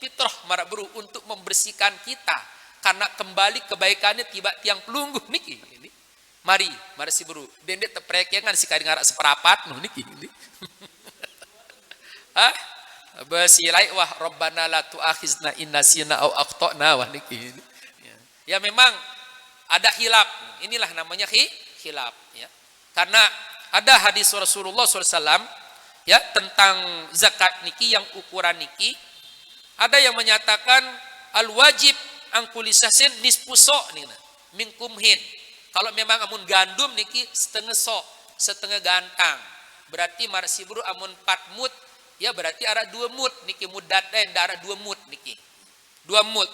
fitrah marabru untuk membersihkan kita. Karena kembali kebaikannya tiba tiang pelungguh niki ini. Mari si buru. Dendek teprekengan si kari ngarak seperapat no niki ini. Basilai wah rabbana la tuakhizna in nasina au akhtana wah niki ini. Ya memang ada khilaf. Inilah namanya khilaf ya. Karena ada hadis Rasulullah SAW ya tentang zakat niki yang ukuran niki. Ada yang menyatakan al wajib angkulisasin nisfu sok nih mingkumhin. Kalau memang amun gandum niki setengah sok, setengah gantang. Berarti marsibru amun 4 mud ya berarti ada 2 mud niki mudat dan ada 2 mud niki. 2 mud.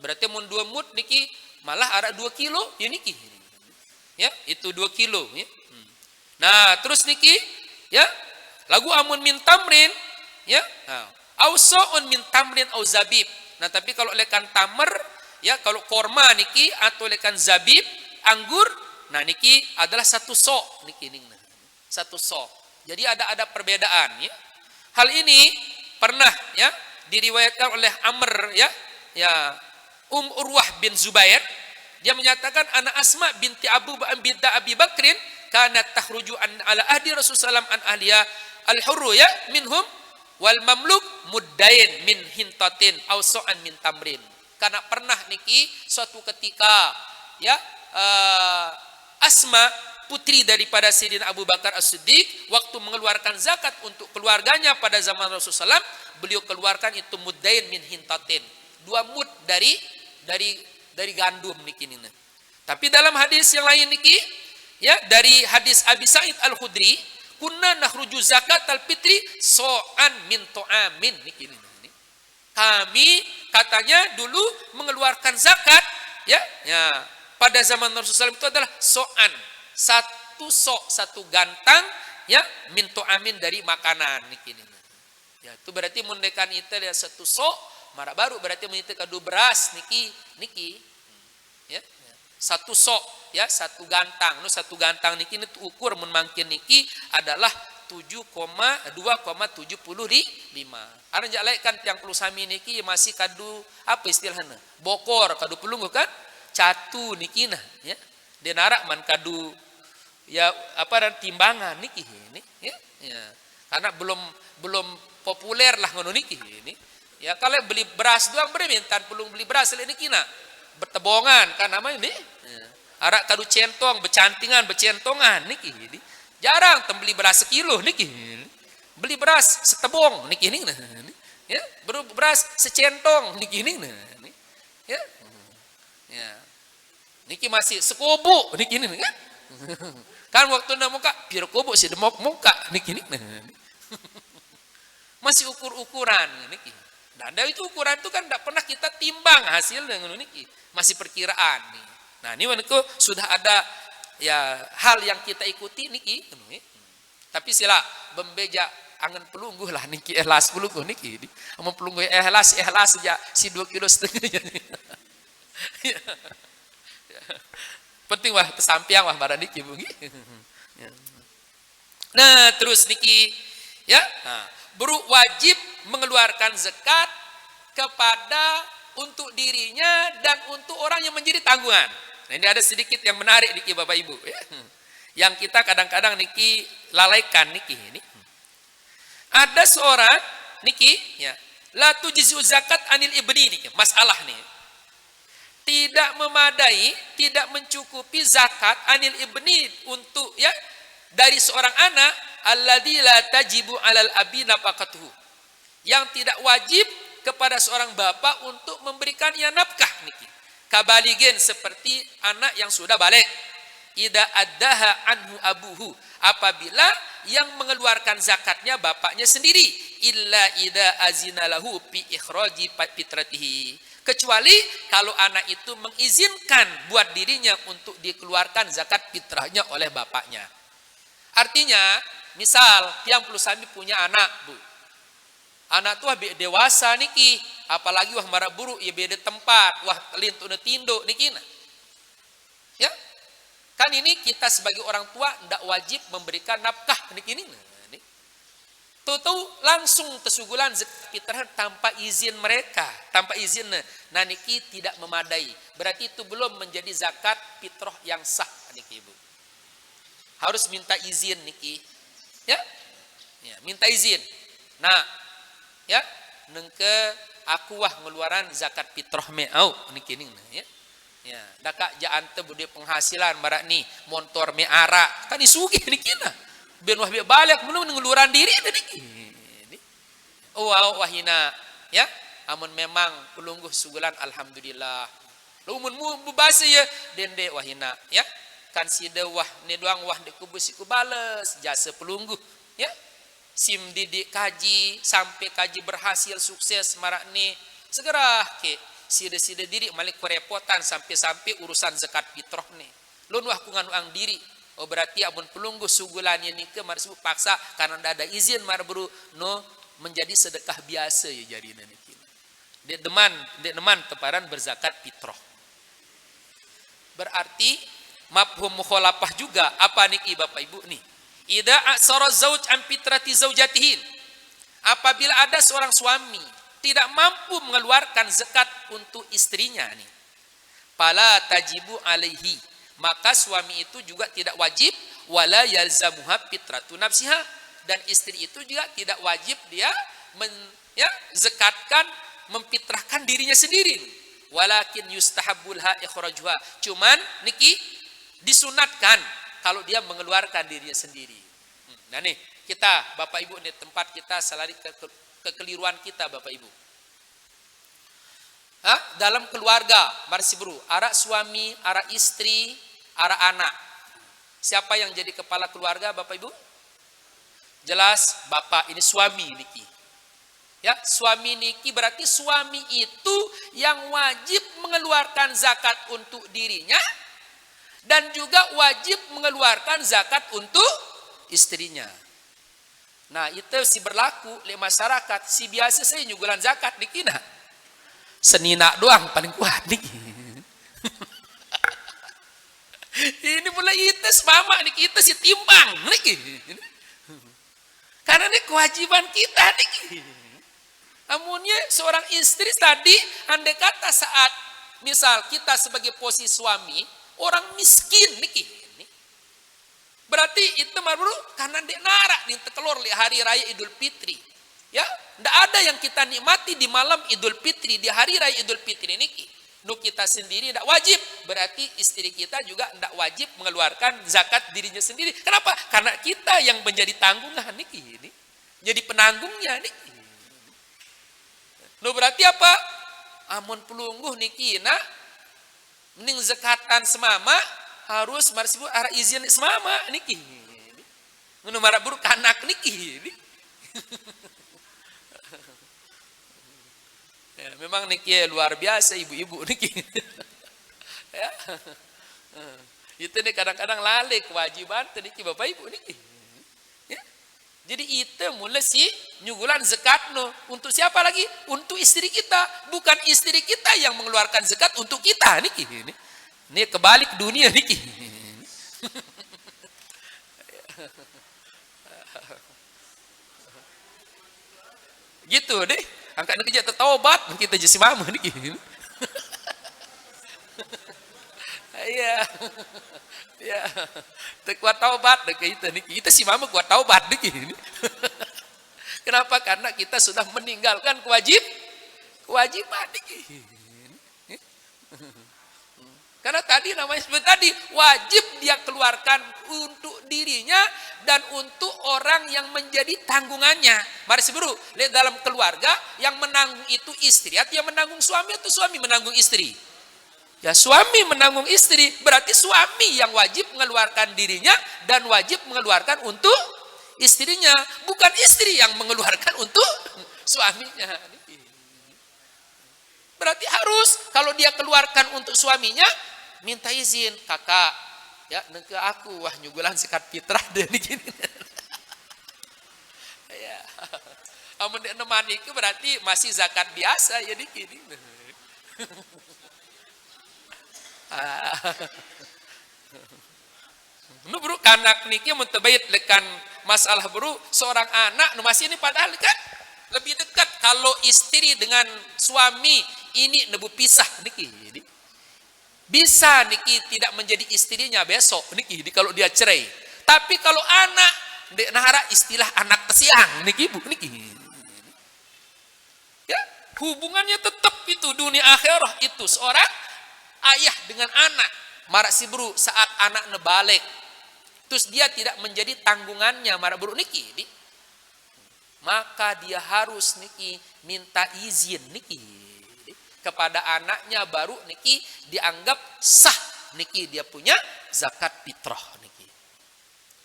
Berarti amun 2 mud niki malah ada 2 kilo ya niki. Ya, itu 2 kilo ya. Nah, terus niki ya, lagu amun min tamrin ya. Au so'un min tamrin au zabib. Nah, tapi kalau lekan tamar ya, kalau korma niki atau lekan zabib, anggur, nah niki adalah 1 sok niki ning. 1 sok. Jadi ada perbedaan ya. Hal ini pernah ya diriwayatkan oleh Amr ya Urwah bin Zubair. Dia menyatakan anak Asma binti Abi Bakrin kanat takhruju ala ahdi Rasulullah an ahliya al-hurru ya minhum wal mamluk muddain min hintatin aw so'an min tamrin. Karena pernah niki suatu ketika ya Asma putri daripada Sayyidina Abu Bakar As-Siddiq waktu mengeluarkan zakat untuk keluarganya pada zaman Rasulullah SAW, beliau keluarkan itu muddain min hintatin, 2 mud dari gandum niki nina. Tapi dalam hadis yang lain niki ya dari hadis Abi Sa'id Al-Khudri, kunna nakhruju zakat al-fitri so'an min to'amin niki nina. Kami katanya dulu mengeluarkan zakat ya pada zaman Rasulullah SAW itu adalah so'an, satu gantang ya minto amin dari makanan niki ya itu berarti mendekan itu ya satu sok mara baru berarti menite kadu beras niki ya satu sok ya satu gantang niki itu ukur memangkin niki adalah 2,75. Ana jalai kan yang perlu sami niki masih kadu apa istilahnya bokor kadu pelunggu kan catu niki nah ya denarak man kadu ya apa dan timbangan niki ini ya karena belum populer lah ngono niki ini ya kalau beli beras doang bermintan pelung beli beras niki nah bertebongan kan namanya ini arak kadu centong becentongan niki ini jarang beli beras sekilo niki beli beras setebong niki ini ya beras secentong niki ini ya niki masih sekubu niki ini kan kan waktu nak muka pir kubu si demok muka niki masih ukur-ukuran niki dan dari itu ukuran itu kan tidak pernah kita timbang hasil dengan niki masih perkiraan nih. Nah ini menurutku sudah ada ya hal yang kita ikuti niki tapi sila membeja angan pelungguh lah niki ikhlas pelungguh niki amun pelungguh ikhlas saja si 2,5 kilo penting wah kesampiang wah barang niki bungi. Nah terus niki ya wajib mengeluarkan zakat kepada untuk dirinya dan untuk orang yang menjadi tanggungan. Nah, ini ada sedikit yang menarik niki Bapak Ibu ya. Yang kita kadang-kadang niki lalaikan niki ini. Ada seorang niki ya la tujzi'u zakat anil ibni niki masalah nih. Tidak memadai, tidak mencukupi zakat anil ibni untuk ya dari seorang anak alladzi la tajibu alal abi nafaqatuhu. Yang tidak wajib kepada seorang bapak untuk memberikan ia nafkah niki. Kabaligen seperti anak yang sudah balik. Ida addaha anhu abuhu, apabila yang mengeluarkan zakatnya bapaknya sendiri, illa ida azina lahu fi ikhraji fitratihi, kecuali kalau anak itu mengizinkan buat dirinya untuk dikeluarkan zakat fitrahnya oleh bapaknya. Artinya misal yang perlu sami punya anak bu, anak tuh dewasa niki, apalagi wah marah buruk ya beda tempat, wah lintu tindo niki nah. Ya kan ini kita sebagai orang tua tidak wajib memberikan nafkah niki ini. Tahu langsung tesugulan zakat fitrah tanpa izin mereka, tanpa izin nah niki tidak memadai. Berarti itu belum menjadi zakat fitrah yang sah niki Ibu. Harus minta izin niki. Ya? Ya, minta izin. Nah, ya, nengke aku wah ngeluaran zakat fitrah meau niki ning ya. Ya, daka jaante bude penghasilan barak ni motor meara kan isugi niki nah. Ben wah balik belum ngeluaran diri niki. Oh wahina ya, amun memang pelungguh sugulan alhamdulillah. Lumun mu bubase ya dende wahina ya. Kan sida wah ni doang wah dikubus ku bales jasa pelungguh ya. Sim didik kaji sampai kaji berhasil sukses marak ni segera ke sida-sida diri malik kerepotan sampai urusan zakat fitrah ni. Lun wah kungan ang diri. Oh berarti abun pelungguh sugulannya ni ke marsu paksa karena ndak ada izin marburu no menjadi sedekah biasa ya jarina niki. Dek deman teparan berzakat fitrah. Berarti mafhum mukhalafah juga apa niki Bapak Ibu nih. Idza asara zauj an fitrati zaujatihi. Apabila ada seorang suami tidak mampu mengeluarkan zakat untuk istrinya nih. Fala tajibu alaihi, maka suami itu juga tidak wajib wala yalzamuha fitratu nafsiha, dan istri itu juga tidak wajib dia zakatkan memfitrahkan dirinya sendiri. Walakin yustahabbulha ikhrajuha. Cuman niki disunatkan kalau dia mengeluarkan dirinya sendiri. Nah nih, kita Bapak Ibu nih tempat kita selalu kekeliruan kita Bapak Ibu. Dalam keluarga, mari bro, ara suami, ara istri, ara anak. Siapa yang jadi kepala keluarga Bapak Ibu? Jelas Bapak, ini suami niki. Ya, suami niki berarti suami itu yang wajib mengeluarkan zakat untuk dirinya dan juga wajib mengeluarkan zakat untuk istrinya. Nah, itu si berlaku di masyarakat, si biasa saya nyugulan zakat niki nah. Senina doang paling kuat niki. Ini mulai itu mama niki itu si timbang niki. Karena ini kewajiban kita niki. Namunnya seorang istri tadi andai kata saat misal kita sebagai posisi suami orang miskin niki. Berarti itu baru karena dia narak nih telur li hari raya Idul Fitri. Ya, tidak ada yang kita nikmati di malam Idul Fitri, di hari raya Idul Fitri niki. Nu kita sendiri tidak wajib, berarti istri kita juga tidak wajib mengeluarkan zakat dirinya sendiri. Kenapa? Karena kita yang menjadi tanggungan niki ini. Jadi penanggungnya niki. Nu berarti apa? Amun pelungguh niki nah mending zakatan semama harus marsibu arah izin semama niki. Nu marak buruk anak niki. Ya, memang niki luar biasa ibu-ibu niki. Ya. Itu nih kadang-kadang lalai kewajiban niki Bapak Ibu niki. Ya. Jadi itu mulai si nyugulan zakat no. Untuk siapa lagi? Untuk istri kita. Bukan istri kita yang mengeluarkan zakat untuk kita niki. Ini kebalik dunia niki. Gitu deh. Angkat kerja tertaubat kita jadi mama niki. Iya. Ya. Kuat taubat deh kita niki. Kita si mama kuat taubat niki. Kenapa? Karena kita sudah meninggalkan kewajiban niki. Karena tadi namanya seperti tadi wajib dia keluarkan untuk dirinya dan untuk orang yang menjadi tanggungannya. Mari seburu, lihat dalam keluarga yang menanggung itu istri atau yang menanggung suami atau suami menanggung istri. Ya suami menanggung istri, berarti suami yang wajib mengeluarkan dirinya dan wajib mengeluarkan untuk istrinya, bukan istri yang mengeluarkan untuk suaminya. Berarti harus kalau dia keluarkan untuk suaminya minta izin kakak ya ke aku wah nyugulan zakat fitrah deh gini. Ya. Amun dia nemani itu berarti masih zakat biasa ya gini. Nu bro anak niki mun tebayit lekan masalah bro seorang anak nu masih ini padahal kan lebih dekat kalau istri dengan suami ini nebu pisah niki. Bisa niki tidak menjadi istrinya besok niki kalau dia cerai. Tapi kalau anak dek nahara istilah anak tesiang niki bu niki. Ya, hubungannya tetap itu dunia akhirah itu seorang ayah dengan anak. Marak si bro saat anak nebalik. Terus dia tidak menjadi tanggungannya marak bro niki. Maka dia harus niki minta izin niki kepada anaknya baru niki dianggap sah niki dia punya zakat fitrah niki.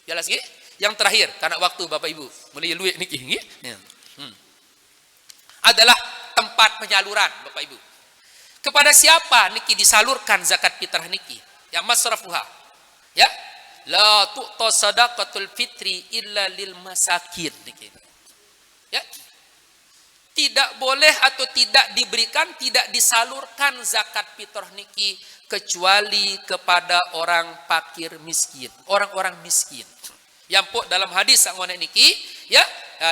Jelas nggih? Yang terakhir karena waktu Bapak Ibu mulai luwih niki nggih. Adalah tempat penyaluran Bapak Ibu. Kepada siapa niki disalurkan zakat fitrah niki? Ya masrafuha. Ya. La tu'ta sadaqatul fitri illa lil masakin niki. Ya. Tidak boleh atau tidak diberikan, tidak disalurkan zakat fitrah niki kecuali kepada orang fakir miskin, orang-orang miskin. Yang pok dalam hadis angone niki ya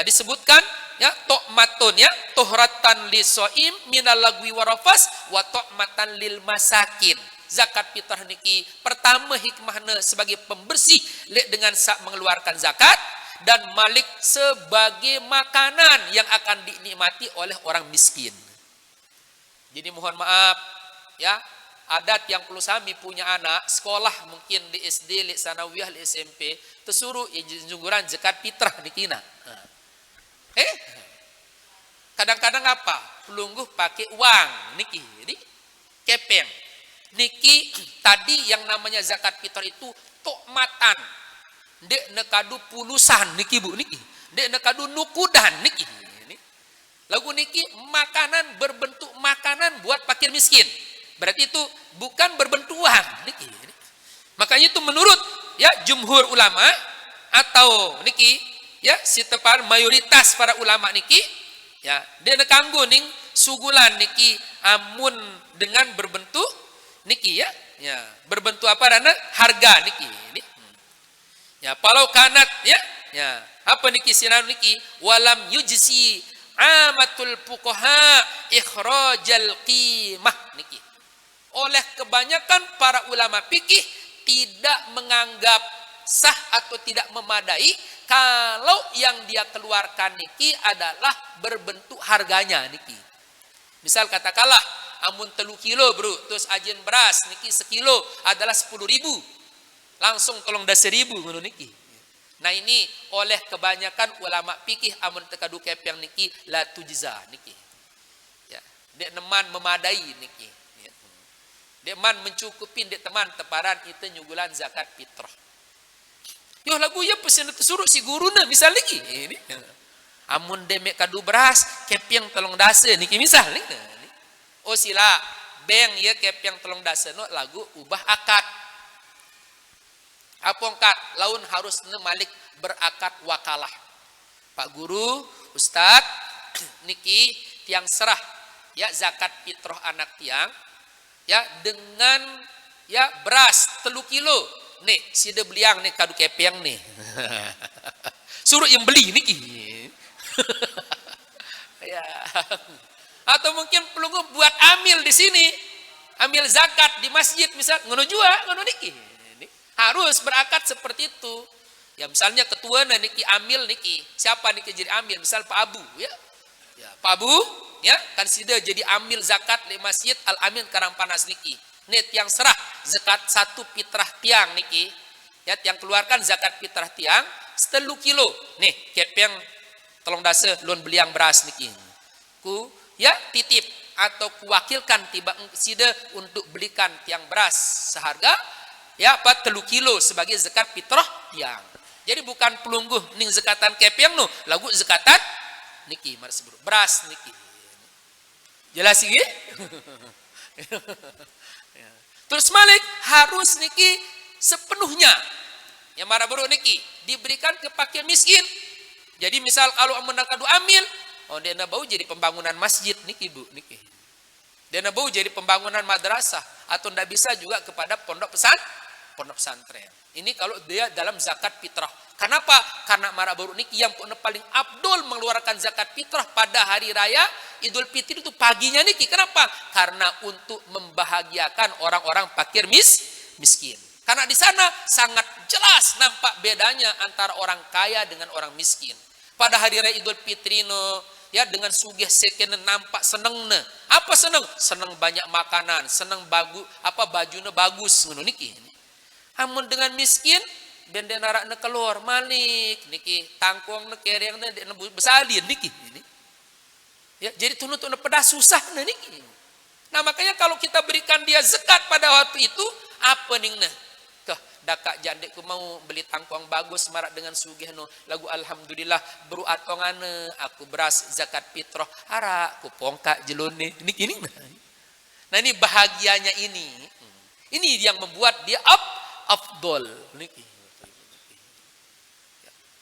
disebutkan ya tu'matun ya tuhratan lisoim minal lagwi warafas wa tu'matan lil masakin. Zakat fitrah niki pertama hikmahnya sebagai pembersih dengan mengeluarkan zakat dan malik sebagai makanan yang akan dinikmati oleh orang miskin. Jadi mohon maaf ya adat yang perlu sami punya anak sekolah mungkin di SD, di sanawiyah, di SMP tersuruh junguran zakat fitrah dikina. Kadang-kadang apa? Pelungguh pakai uang niki, ini kepeng. Niki tadi yang namanya zakat fitrah itu tokmatan. Dek nekadu pulusan niki Bu niki. Dek nekadu nukudan niki. Lagu niki makanan berbentuk makanan buat fakir miskin. Berarti itu bukan berbentuk uang niki. Makanya itu menurut ya jumhur ulama atau niki ya sitepar mayoritas para ulama niki ya dia nekanggo ning sugulan niki amun dengan berbentuk niki ya berbentuk apa dana harga niki ini. Ya kalau kanat ya apa niki sinan niki walam yujzi amatul fuqaha ikhrajal qimah niki. Oleh kebanyakan para ulama fikih tidak menganggap sah atau tidak memadai kalau yang dia keluarkan niki adalah berbentuk harganya niki. Misal katakanlah amun 3 kilo bro, terus ajen beras niki sekilo adalah 10.000. Langsung tolong dah 1.000 ngono niki. Nah ini oleh kebanyakan ulama fikih amun tekadu kepeng niki la tujza niki. Ya, dek neman memadai niki. Ya. Dek man mencukupi dek teman teparan itu nyugulan zakat fitrah. Yo lagu ya pesen suruh si guruna misal lagi. Ini. Amun demek kadu beras kepeng tolong dase niki misal niki. Oh sila beng ya kepeng tolong dase no lagu ubah akad. Apongkat laun harus malik berakat wakalah. Pak guru, ustad, niki tiang serah ya zakat fitrah anak tiang ya dengan ya beras 3 kilo. Nih, sida beliang nih kadu kepeng nih. Suruh yang beli niki. Ya. Atau mungkin pelunggu buat amil di sini. Amil zakat di masjid misal ngono jua, ngono niki. Harus berakad seperti itu. Ya misalnya ketua niki amil niki. Siapa niki jadi amil? Misal Pak Abu ya. Ya Pak Abu ya kan sida jadi amil zakat di Masjid Al Amin Karangpanas niki. Nih tiang serah zakat 1 fitrah tiang niki. Ya tiang keluarkan zakat fitrah tiang 3 kilo. Nih kepeng tolong dase lun beliang beras niki. Ku ya titip atau kuwakilkan tiba sida untuk belikan tiang beras seharga ya 3 kilo sebagai zakat fitrah tiang. Jadi bukan pelungguh ning zakatan kepeng no, lagu zakatan niki mar sebut beras niki. Jelas iki? Terus malik harus niki sepenuhnya. Yang mara baru niki diberikan ke fakir miskin. Jadi misal kalau amun kadu amil, oh dia bau jadi pembangunan masjid niki Bu niki. Dia bau jadi pembangunan madrasah atau ndak bisa juga kepada pondok pesantren. Ini kalau dia dalam zakat fitrah. Kenapa? Karena mara baru niki yang paling abdul mengeluarkan zakat fitrah pada hari raya Idul Fitri itu paginya niki. Kenapa? Karena untuk membahagiakan orang-orang fakir miskin. Karena di sana sangat jelas nampak bedanya antara orang kaya dengan orang miskin. Pada hari raya Idul Fitri no, ya dengan sugih sekene nampak senengna. Apa seneng? Seneng banyak makanan, seneng bajunya bagus ngono niki. Amun dengan miskin benden arakna keluar malik niki tangkongna kerengna dekna besalin niki ini. Ya, jadi tunut-tunut pedas susah niki. Nah, makanya kalau kita berikan dia zakat pada waktu itu apa ningna? Kah dakak jandekku mau beli tangkong bagus marak dengan sugih no lagu alhamdulillah beruat tongane aku beras zakat fitrah harak ku pongkak jelone niki ningna. Nah, ini bahagianya ini. Ini yang membuat dia afdol niki.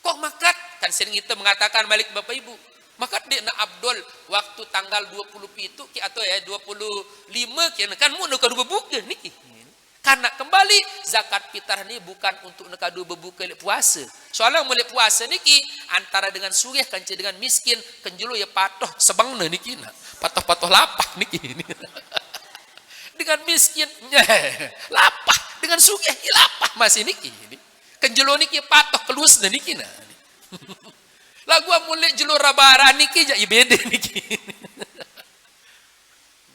Kok makat? Kan sering kita mengatakan balik Bapak Ibu. Makat dia nak abdol waktu tanggal 20 itu atau ya 25 kan mu nak berbuka niki. Karena kembali zakat fitrah ini bukan untuk nak berbuka puasa. Soalnya mulai puasa niki antara dengan sugih kan dengan miskin kenjulu ya patoh sebangna niki na. Patoh-patoh lapah niki. Dengan miskin lapah, dengan sugih lapah masih niki. Kenjelo niki patoh kelus niki na. Lagu mulai jelur rabaran niki ja beda niki.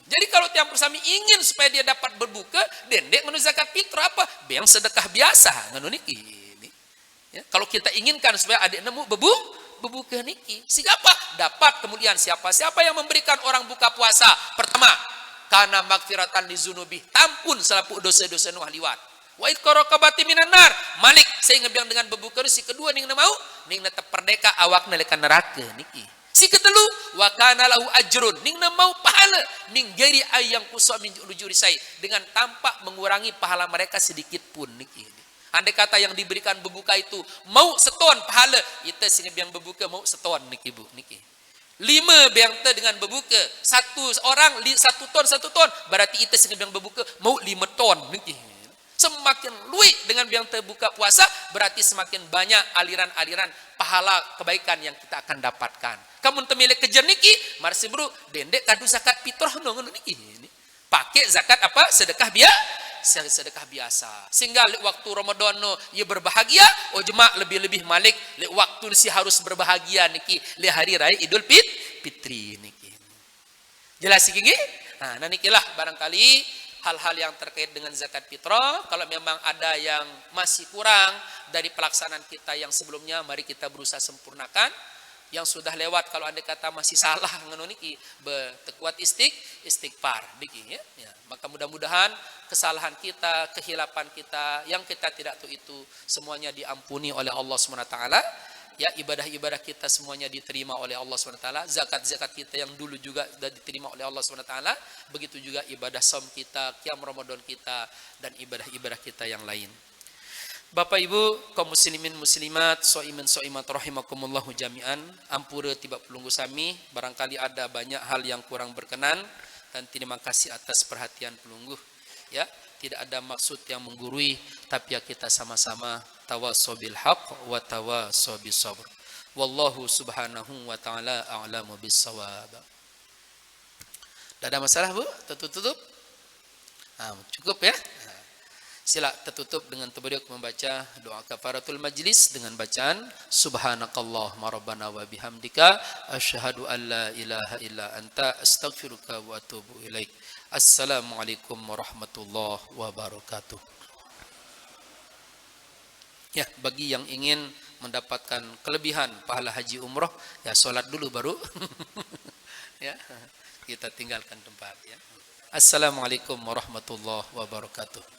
Jadi kalau tiang persami ingin supaya dia dapat berbuka, dendek nganu zakat fitrah apa? Yang sedekah biasa nganu niki. Ya, kalau kita inginkan supaya adik nemu berbuka niki, sehingga apa? Dapat kemudian siapa yang memberikan orang buka puasa? Pertama, karena magfiratan lizunubi, tampun selapu dosa-dosa nu haliwat. Wa itqaraqabati minan nar, Malik saya ngebiang dengan berbuka. Si kedua ning mau ning tetap perdeka awak nelekan neraka niki. Si ketelu wa kana lahu ajrun, ning mau pahala min ghairi ayang kusa min ujuri sai, dengan tanpa mengurangi pahala mereka sedikit pun niki. Andai kata yang diberikan berbuka itu mau seton pahala, kita sing yang berbuka mau seton niki Bu niki. 5 biang te dengan berbuka, 1 orang 1 ton, berarti kita sing yang berbuka mau 5 ton niki. Semakin luik dengan biang terbuka puasa, berarti semakin banyak aliran-aliran pahala kebaikan yang kita akan dapatkan. Kamu temile kejar niki, marsi bro, dendek kadu zakat fitrah ngono niki. Pakai zakat apa? Sedekah biasa. Sehingga waktu Ramadan no ia berbahagia, jemaah lebih-lebih Malik waktu si harus berbahagia niki le hari raya Idul Fitri niki. Jelas iki nggih? Nah, nikilah barangkali hal-hal yang terkait dengan zakat fitrah. Kalau memang ada yang masih kurang dari pelaksanaan kita yang sebelumnya, mari kita berusaha sempurnakan. Yang sudah lewat kalau anda kata masih salah ngono niki, bertekuat istighfar niki ya. Maka mudah-mudahan kesalahan kita, kehilapan kita yang kita tidak tahu itu semuanya diampuni oleh Allah SWT. Ya, ibadah-ibadah kita semuanya diterima oleh Allah SWT. Zakat-zakat kita yang dulu juga sudah diterima oleh Allah SWT. Begitu juga ibadah saum kita, qiyam Ramadan kita, dan ibadah-ibadah kita yang lain. Bapak Ibu, kaum muslimin muslimat, soiman soimat rahimakumullahu jami'an. Ampura tiba pelunggu sami, barangkali ada banyak hal yang kurang berkenan, dan terima kasih atas perhatian pelunggu. Ya, tidak ada maksud yang menggurui, tapi ya kita sama-sama tawassaw bil haqq wa tawassaw bis sabr. Wallahu subhanahu wa ta'ala a'lamu bis shawab. Tidak ada masalah Bu? Tutup? Cukup ya? Sila tertutup dengan tabarruk membaca doa kafaratul majlis dengan bacaan subhanakallahumma rabbana wa bihamdika asyhadu an la ilaha illa anta astaghfiruka wa atubu ilaik. Assalamualaikum warahmatullahi wabarakatuh. Ya, bagi yang ingin mendapatkan kelebihan pahala haji umroh, ya sholat dulu baru ya, kita tinggalkan tempat ya. Assalamualaikum warahmatullahi wabarakatuh.